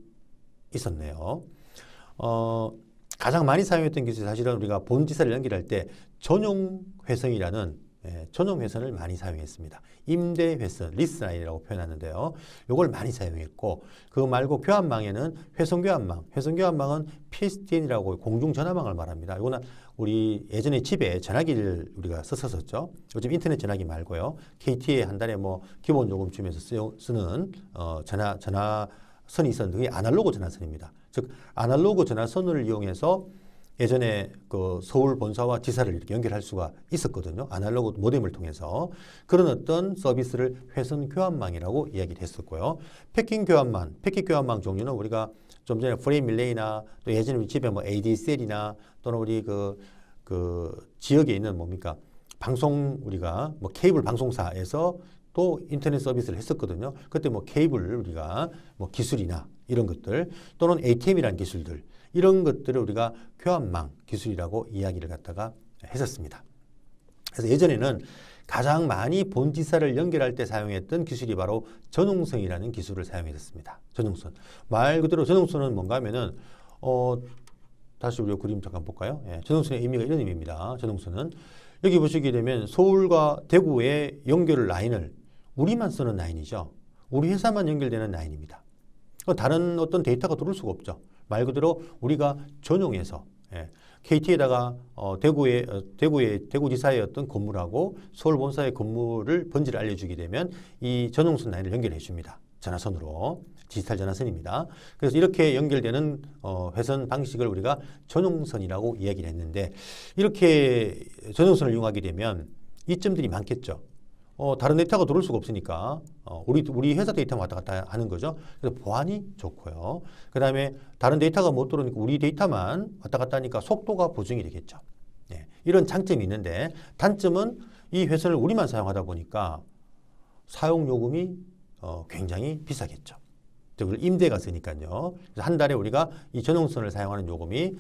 있었네요. 가장 많이 사용했던 기술이 사실은 우리가 본지사를 연결할 때 전용 회선이라는 전용 회선을 많이 사용했습니다. 임대 회선, 리스라인이라고 표현하는데요. 이걸 많이 사용했고 그거 말고 교환망에는 회선 교환망, 회선 교환망은 PSTN이라고 공중전화망을 말합니다. 이거는 우리 예전에 집에 전화기를 우리가 썼었죠. 요즘 인터넷 전화기 말고요. KT에 한 달에 뭐 기본 요금쯤에서 쓰는 전화선이 있었는데 그게 아날로그 전화선입니다. 즉 아날로그 전화선을 이용해서 예전에 그 서울 본사와 지사를 이렇게 연결할 수가 있었거든요. 아날로그 모뎀을 통해서 그런 어떤 서비스를 회선 교환망이라고 이야기를 했었고요. 패킷 교환망 종류는 우리가 좀 전에 프레임 릴레이나 또 예전에 우리 집에 뭐 ADSL이나 또는 우리 그 지역에 있는 뭡니까 방송 우리가 뭐 케이블 방송사에서 또 인터넷 서비스를 했었거든요. 그때 뭐 케이블 우리가 뭐 기술이나 이런 것들 또는 ATM이라는 기술들 이런 것들을 우리가 교환망 기술이라고 이야기를 갖다가 했었습니다. 그래서 예전에는 가장 많이 본지사를 연결할 때 사용했던 기술이 바로 전용선이라는 기술을 사용했습니다. 전용선. 말 그대로 전용선은 뭔가 하면은 다시 우리 그림 잠깐 볼까요? 전용선의 의미가 이런 의미입니다. 전용선은 여기 보시게 되면 서울과 대구의 연결 라인을 우리만 쓰는 라인이죠. 우리 회사만 연결되는 라인입니다. 다른 어떤 데이터가 들어올 수가 없죠. 말 그대로 우리가 전용해서 KT에다가 대구지사의 어떤 건물하고 서울 본사의 건물을 번지를 알려주게 되면 이 전용선 라인을 연결해 줍니다. 전화선으로 디지털 전화선입니다. 그래서 이렇게 연결되는 회선 방식을 우리가 전용선이라고 이야기를 했는데 이렇게 전용선을 이용하게 되면 이점들이 많겠죠. 다른 데이터가 들어올 수가 없으니까 우리 회사 데이터만 왔다 갔다 하는 거죠. 그래서 보안이 좋고요. 그 다음에 다른 데이터가 못 들어오니까 우리 데이터만 왔다 갔다 하니까 속도가 보증이 되겠죠. 네, 이런 장점이 있는데 단점은 이 회선을 우리만 사용하다 보니까 사용 요금이 굉장히 비싸겠죠. 그걸 임대가 쓰니까요. 그래서 한 달에 우리가 이 전용선을 사용하는 요금이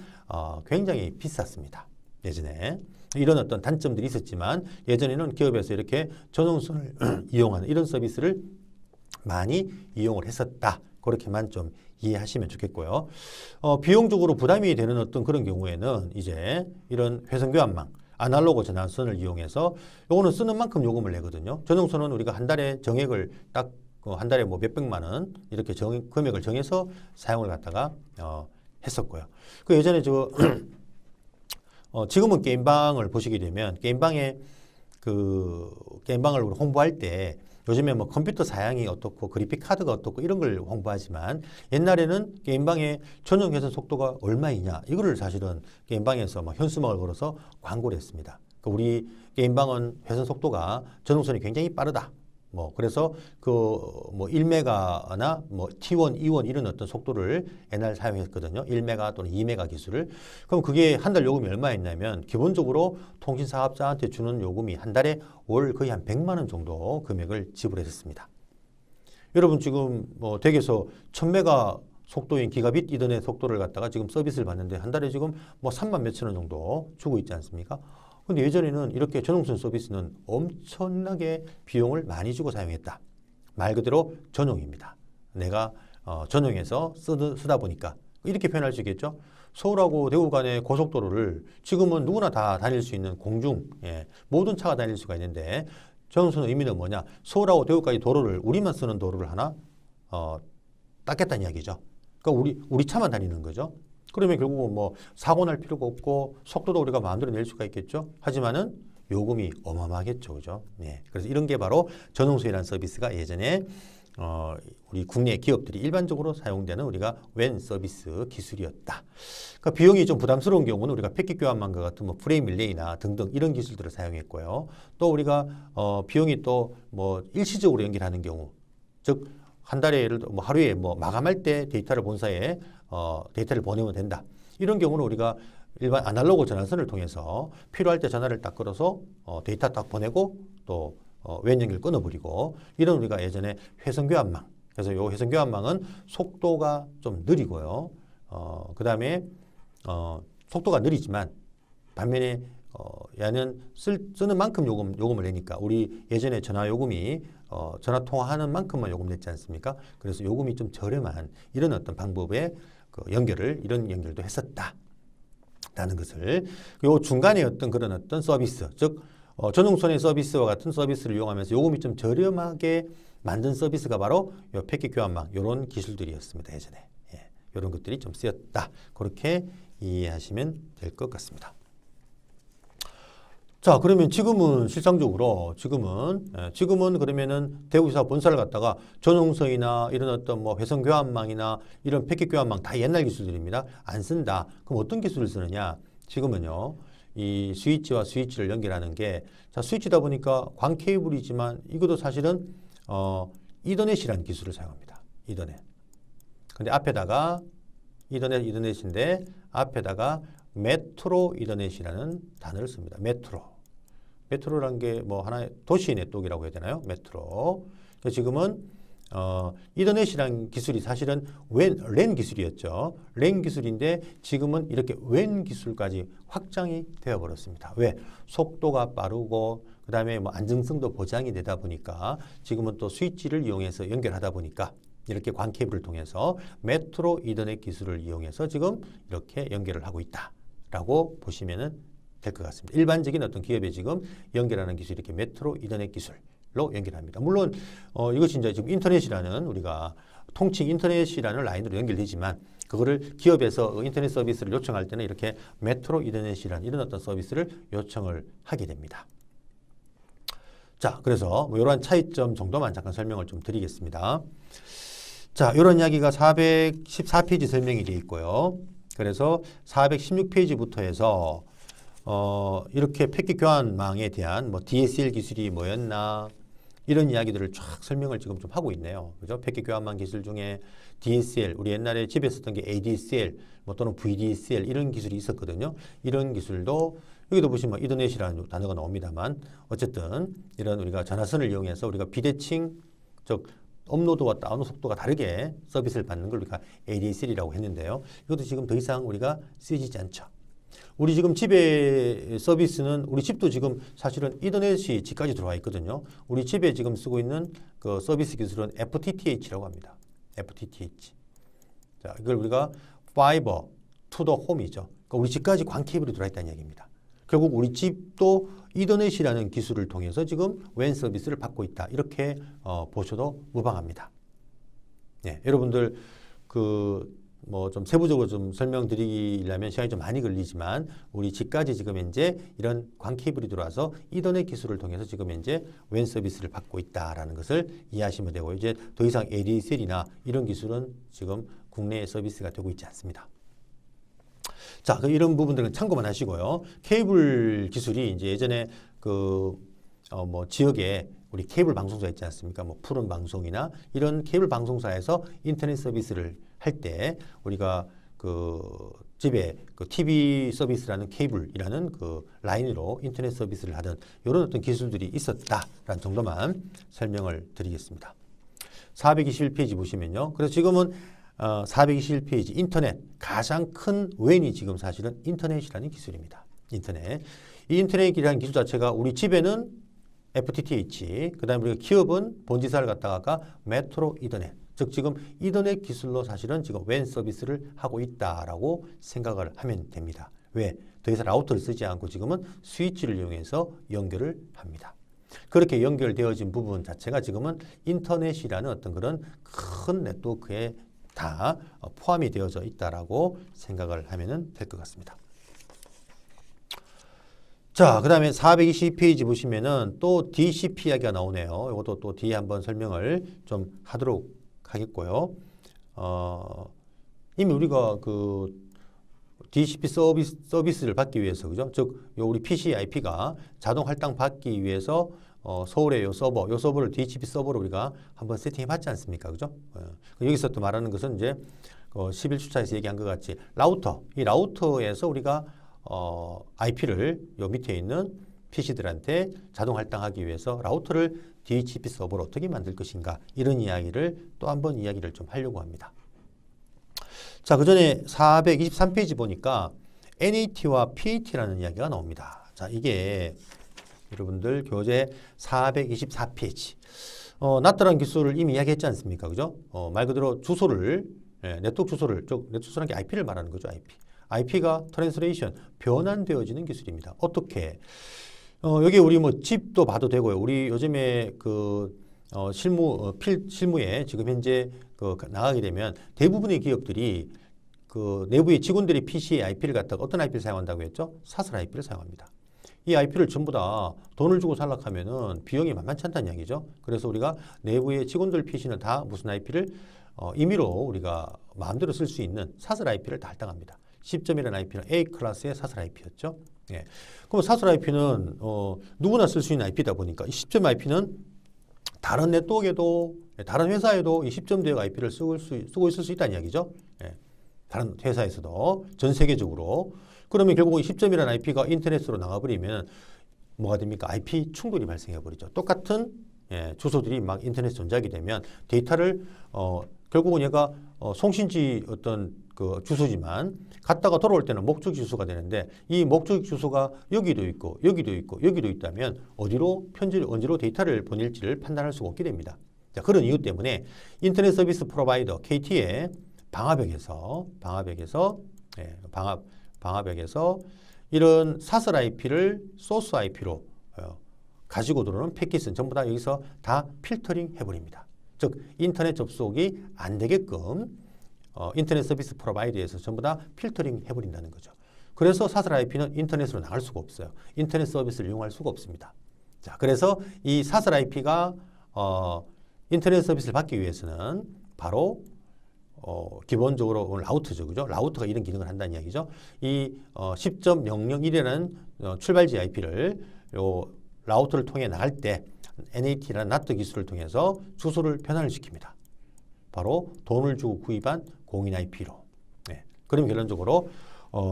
굉장히 비쌌습니다. 예전에. 이런 어떤 단점들이 있었지만 예전에는 기업에서 이렇게 전용선을 이용하는 이런 서비스를 많이 이용을 했었다. 그렇게만 좀 이해하시면 좋겠고요. 비용적으로 부담이 되는 어떤 그런 경우에는 이제 이런 회선교환망, 아날로그 전화선을 이용해서 요거는 쓰는 만큼 요금을 내거든요. 전용선은 우리가 한 달에 정액을 딱 한 달에 뭐 몇백만 원 이렇게 금액을 정해서 사용을 갖다가 했었고요. 그 예전에 지금은 게임방을 보시게 되면 게임방을 우리 홍보할 때 요즘에 뭐 컴퓨터 사양이 어떻고 그래픽 카드가 어떻고 이런 걸 홍보하지만 옛날에는 게임방의 전용 회선 속도가 얼마이냐 이거를 사실은 게임방에서 막 현수막을 걸어서 광고를 했습니다. 그러니까 우리 게임방은 회선 속도가 전용선이 굉장히 빠르다. 뭐 그래서 뭐 1메가나 뭐 T1, E1 이런 어떤 속도를 옛날 사용했거든요. 1메가 또는 2메가 기술을. 그럼 그게 한 달 요금이 얼마였냐면 기본적으로 통신 사업자한테 주는 요금이 한 달에 월 거의 한 100만 원 정도 금액을 지불했었습니다. 여러분 지금 뭐 댁에서 1000메가 속도인 기가빗 이더넷 속도를 갖다가 지금 서비스를 받는데 한 달에 지금 뭐 3만 몇천 원 정도 주고 있지 않습니까? 근데 예전에는 이렇게 전용선 서비스는 엄청나게 비용을 많이 주고 사용했다. 말 그대로 전용입니다. 내가 전용해서 쓰다 보니까 이렇게 표현할 수 있겠죠. 서울하고 대구 간의 고속도로를 지금은 누구나 다 다닐 수 있는 공중, 모든 차가 다닐 수가 있는데 전용선의 의미는 뭐냐? 서울하고 대구까지 도로를 우리만 쓰는 도로를 하나 닦겠다는 이야기죠. 그러니까 우리 차만 다니는 거죠. 그러면 결국은 뭐 사고 날 필요가 없고 속도도 우리가 마음대로 낼 수가 있겠죠. 하지만은 요금이 어마어마하겠죠, 그죠? 네. 그래서 이런 게 바로 전용선이라는 서비스가 예전에 우리 국내 기업들이 일반적으로 사용되는 우리가 웬 서비스 기술이었다. 그러니까 비용이 좀 부담스러운 경우는 우리가 패킷 교환망과 같은 뭐 프레임 릴레이나 등등 이런 기술들을 사용했고요. 또 우리가 비용이 또 뭐 일시적으로 연결하는 경우, 즉 한 달에 예를 들어 뭐 하루에 뭐 마감할 때 데이터를 본사에 데이터를 보내면 된다. 이런 경우는 우리가 일반 아날로그 전화선을 통해서 필요할 때 전화를 딱 걸어서 데이터 딱 보내고 또 웬 연결 끊어버리고 이런 우리가 예전에 회선교환망. 그래서 이 회선교환망은 속도가 좀 느리고요. 그 다음에 속도가 느리지만 반면에 얘는 쓰는 만큼 요금을 내니까 우리 예전에 전화 요금이 전화 통화하는 만큼만 요금 냈지 않습니까? 그래서 요금이 좀 저렴한 이런 어떤 방법의 이런 연결도 했었다라는 것을 요 중간에 그런 어떤 서비스, 즉 전용선의 서비스와 같은 서비스를 이용하면서 요금이 좀 저렴하게 만든 서비스가 바로 요 패킷 교환망 이런 기술들이었습니다. 예전에 이런 것들이 좀 쓰였다. 그렇게 이해하시면 될 것 같습니다. 자, 그러면 지금은 실상적으로 지금은 그러면은 대구지사 본사를 갖다가 전용선이나 이런 어떤 뭐 회선 교환망이나 이런 패킷 교환망 다 옛날 기술들입니다. 안 쓴다. 그럼 어떤 기술을 쓰느냐? 지금은요, 이 스위치와 스위치를 연결하는 게, 자, 스위치다 보니까 광 케이블이지만 이것도 사실은 이더넷이라는 기술을 사용합니다. 이더넷. 근데 앞에다가 이더넷인데 앞에다가 메트로 이더넷이라는 단어를 씁니다. 메트로라는 게 뭐 하나의 도시 네트워크라고 해야 되나요? 메트로. 지금은 이더넷이라는 기술이 사실은 랜 기술이었죠. 랜 기술인데 지금은 이렇게 웬 기술까지 확장이 되어 버렸습니다. 왜? 속도가 빠르고 그 다음에 뭐 안정성도 보장이 되다 보니까 지금은 또 스위치를 이용해서 연결하다 보니까 이렇게 광 케이블을 통해서 메트로 이더넷 기술을 이용해서 지금 이렇게 연결을 하고 있다라고 보시면은 될 것 같습니다. 일반적인 어떤 기업에 지금 연결하는 기술이 이렇게 메트로 이더넷 기술로 연결합니다. 물론 이것이 이제 지금 인터넷이라는 우리가 통칭 인터넷이라는 라인으로 연결되지만 그거를 기업에서 인터넷 서비스를 요청할 때는 이렇게 메트로 이더넷이라는 이런 어떤 서비스를 요청을 하게 됩니다. 자, 그래서 뭐 이러한 차이점 정도만 잠깐 설명을 좀 드리겠습니다. 자, 이런 이야기가 414페이지 설명이 되어 있고요. 그래서 416페이지부터 해서 이렇게 패킷 교환망에 대한 뭐 DSL 기술이 뭐였나 이런 이야기들을 쫙 설명을 지금 좀 하고 있네요. 그죠? 패킷 교환망 기술 중에 DSL, 우리 옛날에 집에 쓰던 게 ADSL 뭐 또는 VDSL 이런 기술이 있었거든요. 이런 기술도 여기도 보시면 이더넷이라는 단어가 나옵니다만 어쨌든 이런 우리가 전화선을 이용해서 우리가 비대칭, 즉 업로드와 다운로드 속도가 다르게 서비스를 받는 걸 우리가 ADSL이라고 했는데요. 이것도 지금 더 이상 우리가 쓰이지 않죠. 우리 지금 집에 서비스는 우리 집도 지금 사실은 이더넷이 집까지 들어와 있거든요. 우리 집에 지금 쓰고 있는 그 서비스 기술은 FTTH라고 합니다. FTTH. 자, 이걸 우리가 Fiber to the Home이죠. 그러니까 우리 집까지 광 케이블이 들어와 있다는 얘기입니다. 결국 우리 집도 이더넷이라는 기술을 통해서 지금 WAN 서비스를 받고 있다. 이렇게 보셔도 무방합니다. 네, 여러분들 뭐 좀 세부적으로 좀 설명드리려면 시간이 좀 많이 걸리지만 우리 집까지 지금 현재 이런 광 케이블이 들어와서 이더넷 기술을 통해서 지금 현재 WAN 서비스를 받고 있다라는 것을 이해하시면 되고 이제 더 이상 ADSL이나 이런 기술은 지금 국내에 서비스가 되고 있지 않습니다. 자, 이런 부분들은 참고만 하시고요. 케이블 기술이 이제 예전에 뭐 지역에 우리 케이블 방송사 있지 않습니까? 뭐 푸른 방송이나 이런 케이블 방송사에서 인터넷 서비스를 할 때 우리가 집에 TV 서비스라는 케이블이라는 라인으로 인터넷 서비스를 하던 이런 어떤 기술들이 있었다라는 정도만 설명을 드리겠습니다. 421페이지 보시면요. 그래서 지금은 421페이지 인터넷 가장 큰 WAN이 지금 사실은 인터넷이라는 기술입니다. 인터넷. 이 인터넷이라는 기술 자체가 우리 집에는 FTTH, 그 다음에 우리가 기업은 본지사를 갖다가 메트로 이더넷, 즉 지금 이더넷 기술로 사실은 지금 WAN 서비스를 하고 있다라고 생각을 하면 됩니다. 왜? 더 이상 라우터를 쓰지 않고 지금은 스위치를 이용해서 연결을 합니다. 그렇게 연결되어진 부분 자체가 지금은 인터넷이라는 어떤 그런 큰 네트워크에 다 포함이 되어져 있다라고 생각을 하면 될 것 같습니다. 자, 그 다음에 422페이지 보시면은 또 DCP 이야기가 나오네요. 이것도 또 뒤에 한번 설명을 좀 하도록 하겠고요. 이미 우리가 DCP 서비스를 받기 위해서, 그죠? 즉, 우리 PC IP가 자동 할당 받기 위해서 서울의 요 서버를 DHCP 서버로 우리가 한번 세팅해 봤지 않습니까? 그죠? 여기서 또 말하는 것은 이제 11주차에서 얘기한 것 같이 이 라우터에서 우리가 IP를 요 밑에 있는 PC들한테 자동 할당하기 위해서 라우터를 DHCP 서버로 어떻게 만들 것인가 이런 이야기를 또 한번 이야기를 좀 하려고 합니다. 자, 그 전에 423페이지 보니까 NAT와 PAT라는 이야기가 나옵니다. 자, 이게 여러분들 교재 424페이지. 나트라는 기술을 이미 이야기했지 않습니까? 그죠? 말 그대로 주소를, 네트워크 주소를, 네트워크 주소라는 게 IP를 말하는 거죠, IP. IP가 트랜스레이션, 변환되어지는 기술입니다. 어떻게? 여기 우리 뭐 집도 봐도 되고요. 우리 요즘에 실무에 지금 현재 나가게 되면 대부분의 기업들이 내부의 직원들이 PC의 IP를 갖다가 어떤 IP를 사용한다고 했죠? 사설 IP를 사용합니다. 이 IP를 전부 다 돈을 주고 살락하면은 비용이 만만치 않다는 이야기죠. 그래서 우리가 내부의 직원들 PC는 다 무슨 IP를 임의로 우리가 마음대로 쓸 수 있는 사설 IP를 다 할당합니다. 10점이라는 IP는 A 클래스의 사설 IP였죠. 예. 그럼 사설 IP는 누구나 쓸 수 있는 IP다 보니까 이 10점 IP는 다른 네트워크에도 다른 회사에도 이 10점 대역 IP를 쓰고 있을 수 있다는 이야기죠. 예. 다른 회사에서도 전 세계적으로. 그러면 결국 이 10점이라는 IP가 인터넷으로 나가버리면 뭐가 됩니까? IP 충돌이 발생해버리죠. 똑같은 주소들이 막 인터넷에 존재하게 되면 데이터를 결국은 얘가 송신지 어떤 주소지만 갔다가 돌아올 때는 목적 주소가 되는데 이 목적 주소가 여기도 있고 여기도 있고 여기도 있다면 어디로 데이터를 보낼지를 판단할 수가 없게 됩니다. 자, 그런 이유 때문에 인터넷 서비스 프로바이더 KT의 방화벽에서 이런 사설 IP를 소스 IP로 가지고 들어오는 패킷은 전부 다 여기서 다 필터링 해버립니다. 즉 인터넷 접속이 안 되게끔 인터넷 서비스 프로바이더에서 전부 다 필터링 해버린다는 거죠. 그래서 사설 IP는 인터넷으로 나갈 수가 없어요. 인터넷 서비스를 이용할 수가 없습니다. 자, 그래서 이 사설 IP가 인터넷 서비스를 받기 위해서는 바로 기본적으로 라우터죠. 그죠? 라우터가 이런 기능을 한다는 이야기죠. 이 10.001이라는 출발지 IP를 요 라우터를 통해 나갈 때 NAT라는 나트 기술을 통해서 주소를 변환을 시킵니다. 바로 돈을 주고 구입한 공인 IP로. 네. 그럼 결론적으로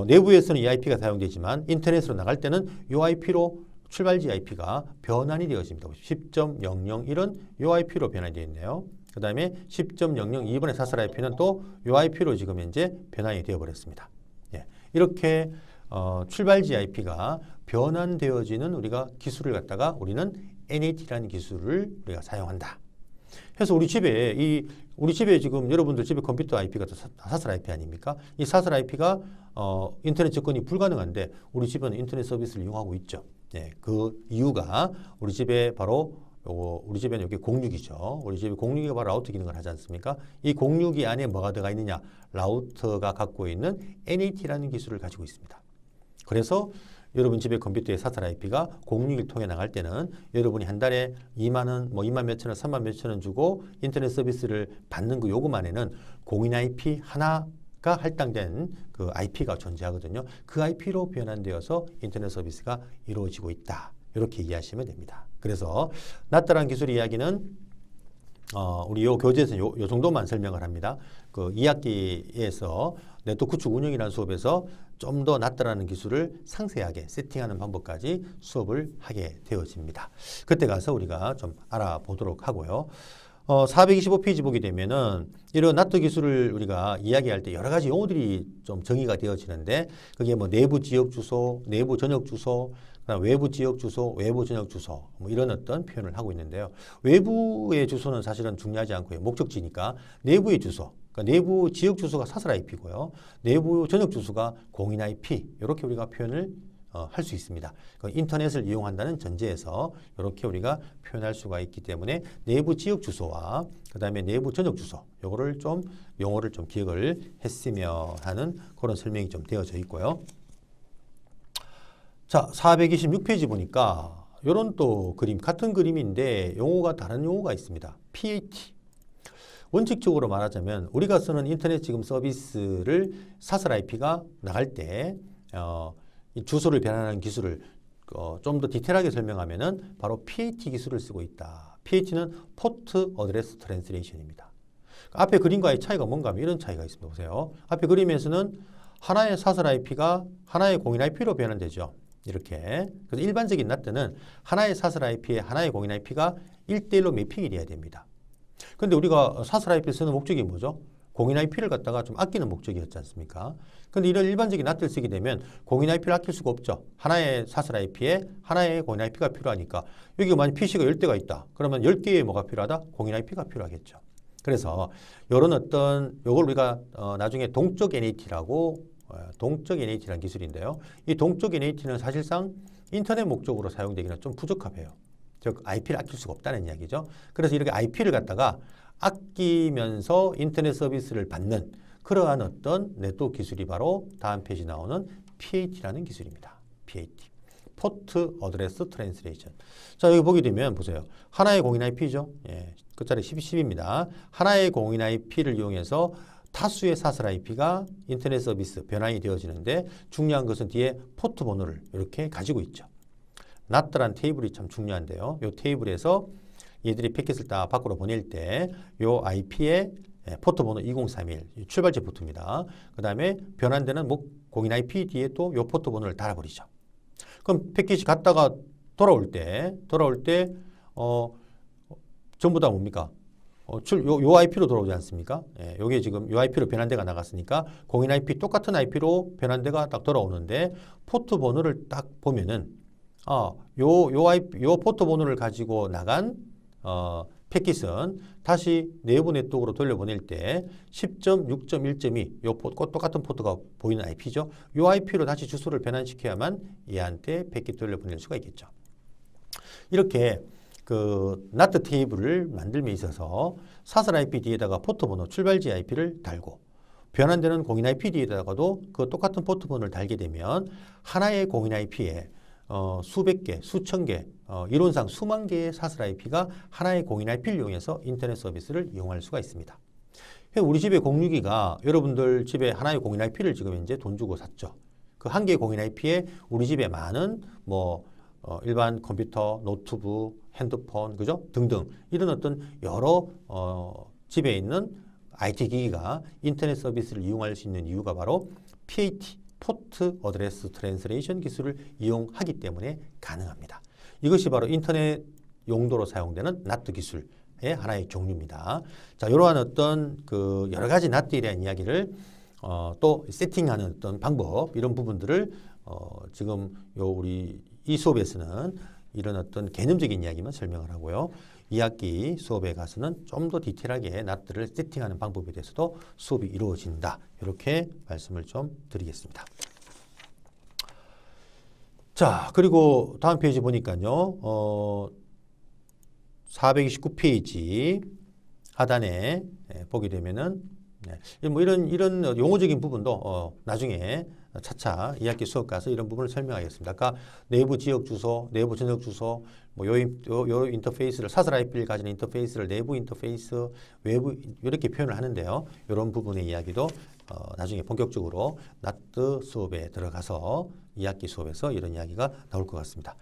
내부에서는 이 IP가 사용되지만 인터넷으로 나갈 때는 이 IP로 출발지 IP가 변환이 되어집니다. 10.001은 이 IP로 변환이 되어 있네요. 그 다음에 10.00 이번에 사설 IP는 또 요 IP로 지금 현재 변환이 되어버렸습니다. 예, 이렇게 출발지 IP가 변환되어지는 우리가 기술을 갖다가 우리는 NAT라는 기술을 우리가 사용한다. 그래서 우리 집에 지금 여러분들 집에 컴퓨터 IP가 사설 IP 아닙니까? 이 사설 IP가 인터넷 접근이 불가능한데 우리 집은 인터넷 서비스를 이용하고 있죠. 예, 그 이유가 우리 집에 바로 우리 집에는 여기 공유기죠. 우리 집에 공유기가 바로 라우터 기능을 하지 않습니까? 이 공유기 안에 뭐가 들어가 있느냐? 라우터가 갖고 있는 NAT라는 기술을 가지고 있습니다. 그래서 여러분 집에 컴퓨터의 사설 IP가 공유기를 통해 나갈 때는 여러분이 한 달에 2만 원, 뭐 2만 몇천 원, 3만 몇천 원 주고 인터넷 서비스를 받는 그 요금 안에는 공인 IP 하나가 할당된 그 IP가 존재하거든요. 그 IP로 변환되어서 인터넷 서비스가 이루어지고 있다. 이렇게 이해하시면 됩니다. 그래서 낫다라는 기술 이야기는 우리 요 교재에서 요 정도만 설명을 합니다. 그 2학기에서 네트워크 구축 운영이라는 수업에서 좀 더 낫다라는 기술을 상세하게 세팅하는 방법까지 수업을 하게 되어집니다. 그때 가서 우리가 좀 알아보도록 하고요. 425페이지 보게 되면은 이런 나트 기술을 우리가 이야기할 때 여러 가지 용어들이 좀 정의가 되어지는데 그게 뭐 내부 지역 주소, 내부 전역 주소, 외부 지역 주소, 외부 전역 주소 뭐 이런 어떤 표현을 하고 있는데요. 외부의 주소는 사실은 중요하지 않고요. 목적지니까 내부의 주소, 그러니까 내부 지역 주소가 사설 IP고요. 내부 전역 주소가 공인 IP 이렇게 우리가 표현을 할 수 있습니다. 인터넷을 이용한다는 전제에서 이렇게 우리가 표현할 수가 있기 때문에 내부 지역 주소와 그 다음에 내부 전역 주소 요거를 좀 용어를 좀 기억을 했으면 하는 그런 설명이 좀 되어져 있고요. 자, 426페이지 보니까 이런 또 그림, 같은 그림인데 용어가 다른 용어가 있습니다. PAT. 원칙적으로 말하자면 우리가 쓰는 인터넷 지금 서비스를 사설 IP가 나갈 때 이 주소를 변환하는 기술을 좀 더 디테일하게 설명하면은 바로 PAT 기술을 쓰고 있다. PAT는 포트 어드레스 트랜스레이션입니다. 앞에 그림과의 차이가 뭔가 하면 이런 차이가 있습니다. 보세요. 앞에 그림에서는 하나의 사설 IP가 하나의 공인 IP로 변환되죠. 이렇게. 그래서 일반적인 낫트는 하나의 사설 IP에 하나의 공인 IP가 1대1로 매핑이 돼야 됩니다. 근데 우리가 사설 IP를 쓰는 목적이 뭐죠? 공인 IP를 갖다가 좀 아끼는 목적이었지 않습니까? 근데 이런 일반적인 낫트를 쓰게 되면 공인 IP를 아낄 수가 없죠. 하나의 사설 IP에 하나의 공인 IP가 필요하니까 여기 만약 PC가 10대가 있다. 그러면 10개의 뭐가 필요하다? 공인 IP가 필요하겠죠. 그래서 이런 어떤 요걸 우리가 나중에 동적 NAT라고 동적 NAT라는 기술인데요. 이 동적 NAT는 사실상 인터넷 목적으로 사용되기는 좀 부적합해요. 즉 IP를 아낄 수가 없다는 이야기죠. 그래서 이렇게 IP를 갖다가 아끼면서 인터넷 서비스를 받는 그러한 어떤 네트워크 기술이 바로 다음 페이지 나오는 PAT라는 기술입니다. PAT. 포트 어드레스 트랜스레이션. 자, 여기 보게 되면 보세요. 하나의 공인 IP죠. 예, 끝자리 10입니다. 하나의 공인 IP를 이용해서 다수의 사설 IP가 인터넷 서비스 변환이 되어지는데 중요한 것은 뒤에 포트 번호를 이렇게 가지고 있죠. 낫다란 테이블이 참 중요한데요. 이 테이블에서 얘들이 패킷을 다 밖으로 보낼 때 이 IP의 포트 번호 2031 출발지 포트입니다. 그 다음에 변환되는 공인 IP 뒤에 또 이 포트 번호를 달아버리죠. 그럼 패킷이 갔다가 돌아올 때 전부 다 뭡니까? 요 IP로 돌아오지 않습니까? 예, 요게 지금 요 IP로 변환대가 나갔으니까 공인 IP 똑같은 IP로 변환대가 딱 돌아오는데 포트 번호를 딱 보면은 요 포트 번호를 가지고 나간 패킷은 다시 내부 네트워크로 돌려보낼 때 10.6.1.2 요 똑같은 포트가 보이는 IP죠. 요 IP로 다시 주소를 변환시켜야만 얘한테 패킷 돌려보낼 수가 있겠죠. 이렇게 그 나트 테이블을 만들면 있어서 사설 IP 뒤에다가 포트 번호 출발지 IP를 달고 변환되는 공인 IP 뒤에다가도 그 똑같은 포트 번호를 달게 되면 하나의 공인 IP에 수백 개, 수천 개, 이론상 수만 개의 사설 IP가 하나의 공인 IP를 이용해서 인터넷 서비스를 이용할 수가 있습니다. 우리 집의 공유기가 여러분들 집에 하나의 공인 IP를 지금 이제 돈 주고 샀죠. 그 한 개의 공인 IP에 우리 집에 많은 일반 컴퓨터, 노트북, 핸드폰, 그죠? 등등 이런 어떤 여러 집에 있는 IT 기기가 인터넷 서비스를 이용할 수 있는 이유가 바로 PAT, 포트 어드레스 트랜스레이션 기술을 이용하기 때문에 가능합니다. 이것이 바로 인터넷 용도로 사용되는 낫트 기술, 하나의 종류입니다. 자, 이러한 어떤 그 여러 가지 낫트에 대한 이야기를 또 세팅하는 어떤 방법 이런 부분들을 지금 우리 이 수업에서는 이런 어떤 개념적인 이야기만 설명을 하고요. 2학기 수업에 가서는 좀 더 디테일하게 낫트를 세팅하는 방법에 대해서도 수업이 이루어진다. 이렇게 말씀을 좀 드리겠습니다. 자, 그리고 다음 페이지 보니까요. 429페이지 하단에 보게 되면은 뭐 이런 용어적인 부분도 나중에 차차 2학기 수업 가서 이런 부분을 설명하겠습니다. 아까 내부 지역 주소, 내부 전역 주소, 뭐 요 인터페이스를 사설 IP를 가진 인터페이스를 내부 인터페이스, 외부 이렇게 표현을 하는데요. 이런 부분의 이야기도 나중에 본격적으로 낫트 수업에 들어가서 2학기 수업에서 이런 이야기가 나올 것 같습니다.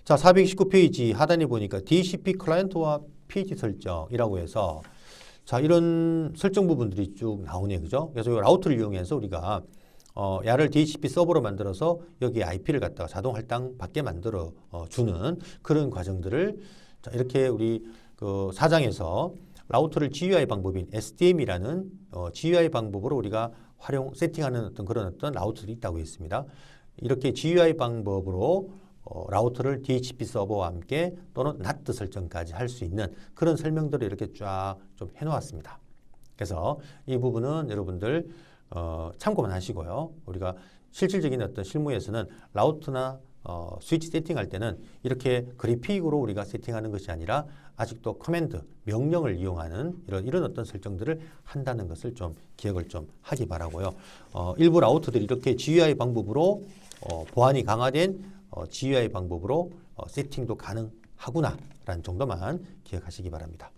자, 429페이지 하단에 보니까 DCP 클라이언트와 PG 설정이라고 해서 자, 이런 설정 부분들이 쭉 나오네요. 그죠? 그래서 이 라우터를 이용해서 우리가 야를 DHCP 서버로 만들어서 여기에 IP를 갖다가 자동 할당 받게 만들어 주는 그런 과정들을 자, 이렇게 우리 그 4장에서 라우터를 GUI 방법인 SDM이라는 GUI 방법으로 우리가 세팅하는 어떤 그런 어떤 라우터들이 있다고 했습니다. 이렇게 GUI 방법으로 라우터를 DHCP 서버와 함께 또는 NAT 설정까지 할 수 있는 그런 설명들을 이렇게 쫙 좀 해놓았습니다. 그래서 이 부분은 여러분들 참고만 하시고요. 우리가 실질적인 어떤 실무에서는 라우터나 스위치 세팅할 때는 이렇게 그래픽으로 우리가 세팅하는 것이 아니라 아직도 커맨드, 명령을 이용하는 이런 어떤 설정들을 한다는 것을 좀 기억을 좀 하기 바라고요. 일부 라우터들이 이렇게 GUI 방법으로 보안이 강화된 GUI 방법으로 세팅도 가능하구나 라는 정도만 기억하시기 바랍니다.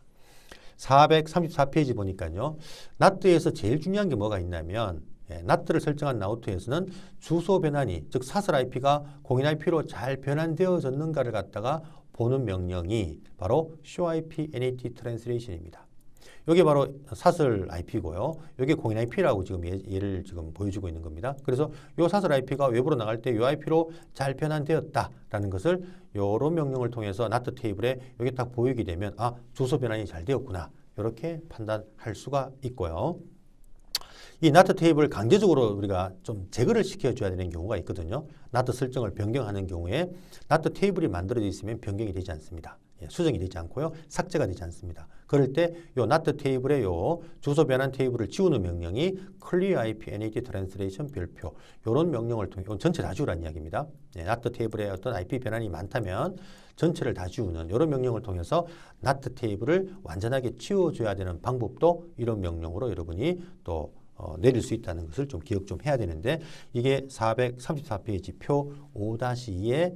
434페이지 보니까요. 낫트에서 제일 중요한 게 뭐가 있냐면 낫트를 설정한 라우터에서는 주소 변환이 즉 사설 IP가 공인 IP로 잘 변환되어졌는가를 갖다가 보는 명령이 바로 showIP NAT translation입니다. 이게 바로 사설 IP고요. 이게 공인 IP라고 지금 얘를 지금 보여주고 있는 겁니다. 그래서 이 사설 IP가 외부로 나갈 때 이 IP로 잘 변환되었다라는 것을 이런 명령을 통해서 나트 테이블에 여기 딱 보이게 되면 아, 주소 변환이 잘 되었구나. 이렇게 판단할 수가 있고요. 이 나트 테이블을 강제적으로 우리가 좀 제거를 시켜줘야 되는 경우가 있거든요. 나트 설정을 변경하는 경우에 나트 테이블이 만들어져 있으면 변경이 되지 않습니다. 수정이 되지 않고요. 삭제가 되지 않습니다. 그럴 때 요 나트 테이블의 요 주소 변환 테이블을 지우는 명령이 clear IP NAT translation 별표 요런 명령을 통해 전체 다 지우라는 이야기입니다. 나트 테이블에 어떤 IP 변환이 많다면 전체를 다 지우는 이런 명령을 통해서 나트 테이블을 완전하게 지워줘야 되는 방법도 이런 명령으로 여러분이 또 내릴 수 있다는 것을 좀 기억 좀 해야 되는데 이게 434페이지 표 5-2에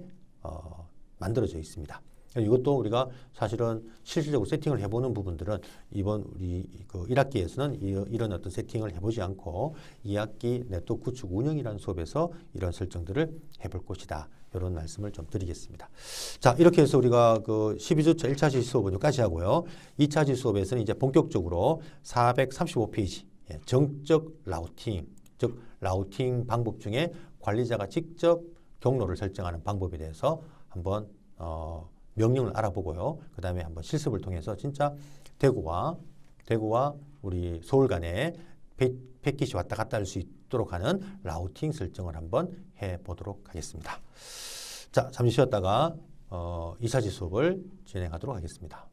만들어져 있습니다. 이것도 우리가 사실은 실질적으로 세팅을 해보는 부분들은 이번 우리 그 1학기에서는 이런 어떤 세팅을 해보지 않고 2학기 네트워크 구축 운영이라는 수업에서 이런 설정들을 해볼 것이다. 이런 말씀을 좀 드리겠습니다. 자, 이렇게 해서 우리가 그 12주차 1차시 수업은 여기까지 하고요. 2차시 수업에서는 이제 본격적으로 435페이지 정적 라우팅, 즉 라우팅 방법 중에 관리자가 직접 경로를 설정하는 방법에 대해서 한번 명령을 알아보고요. 그 다음에 한번 실습을 통해서 진짜 대구와 우리 서울 간에 패킷이 왔다 갔다 할 수 있도록 하는 라우팅 설정을 한번 해보도록 하겠습니다. 자, 잠시 쉬었다가 2차지 수업을 진행하도록 하겠습니다.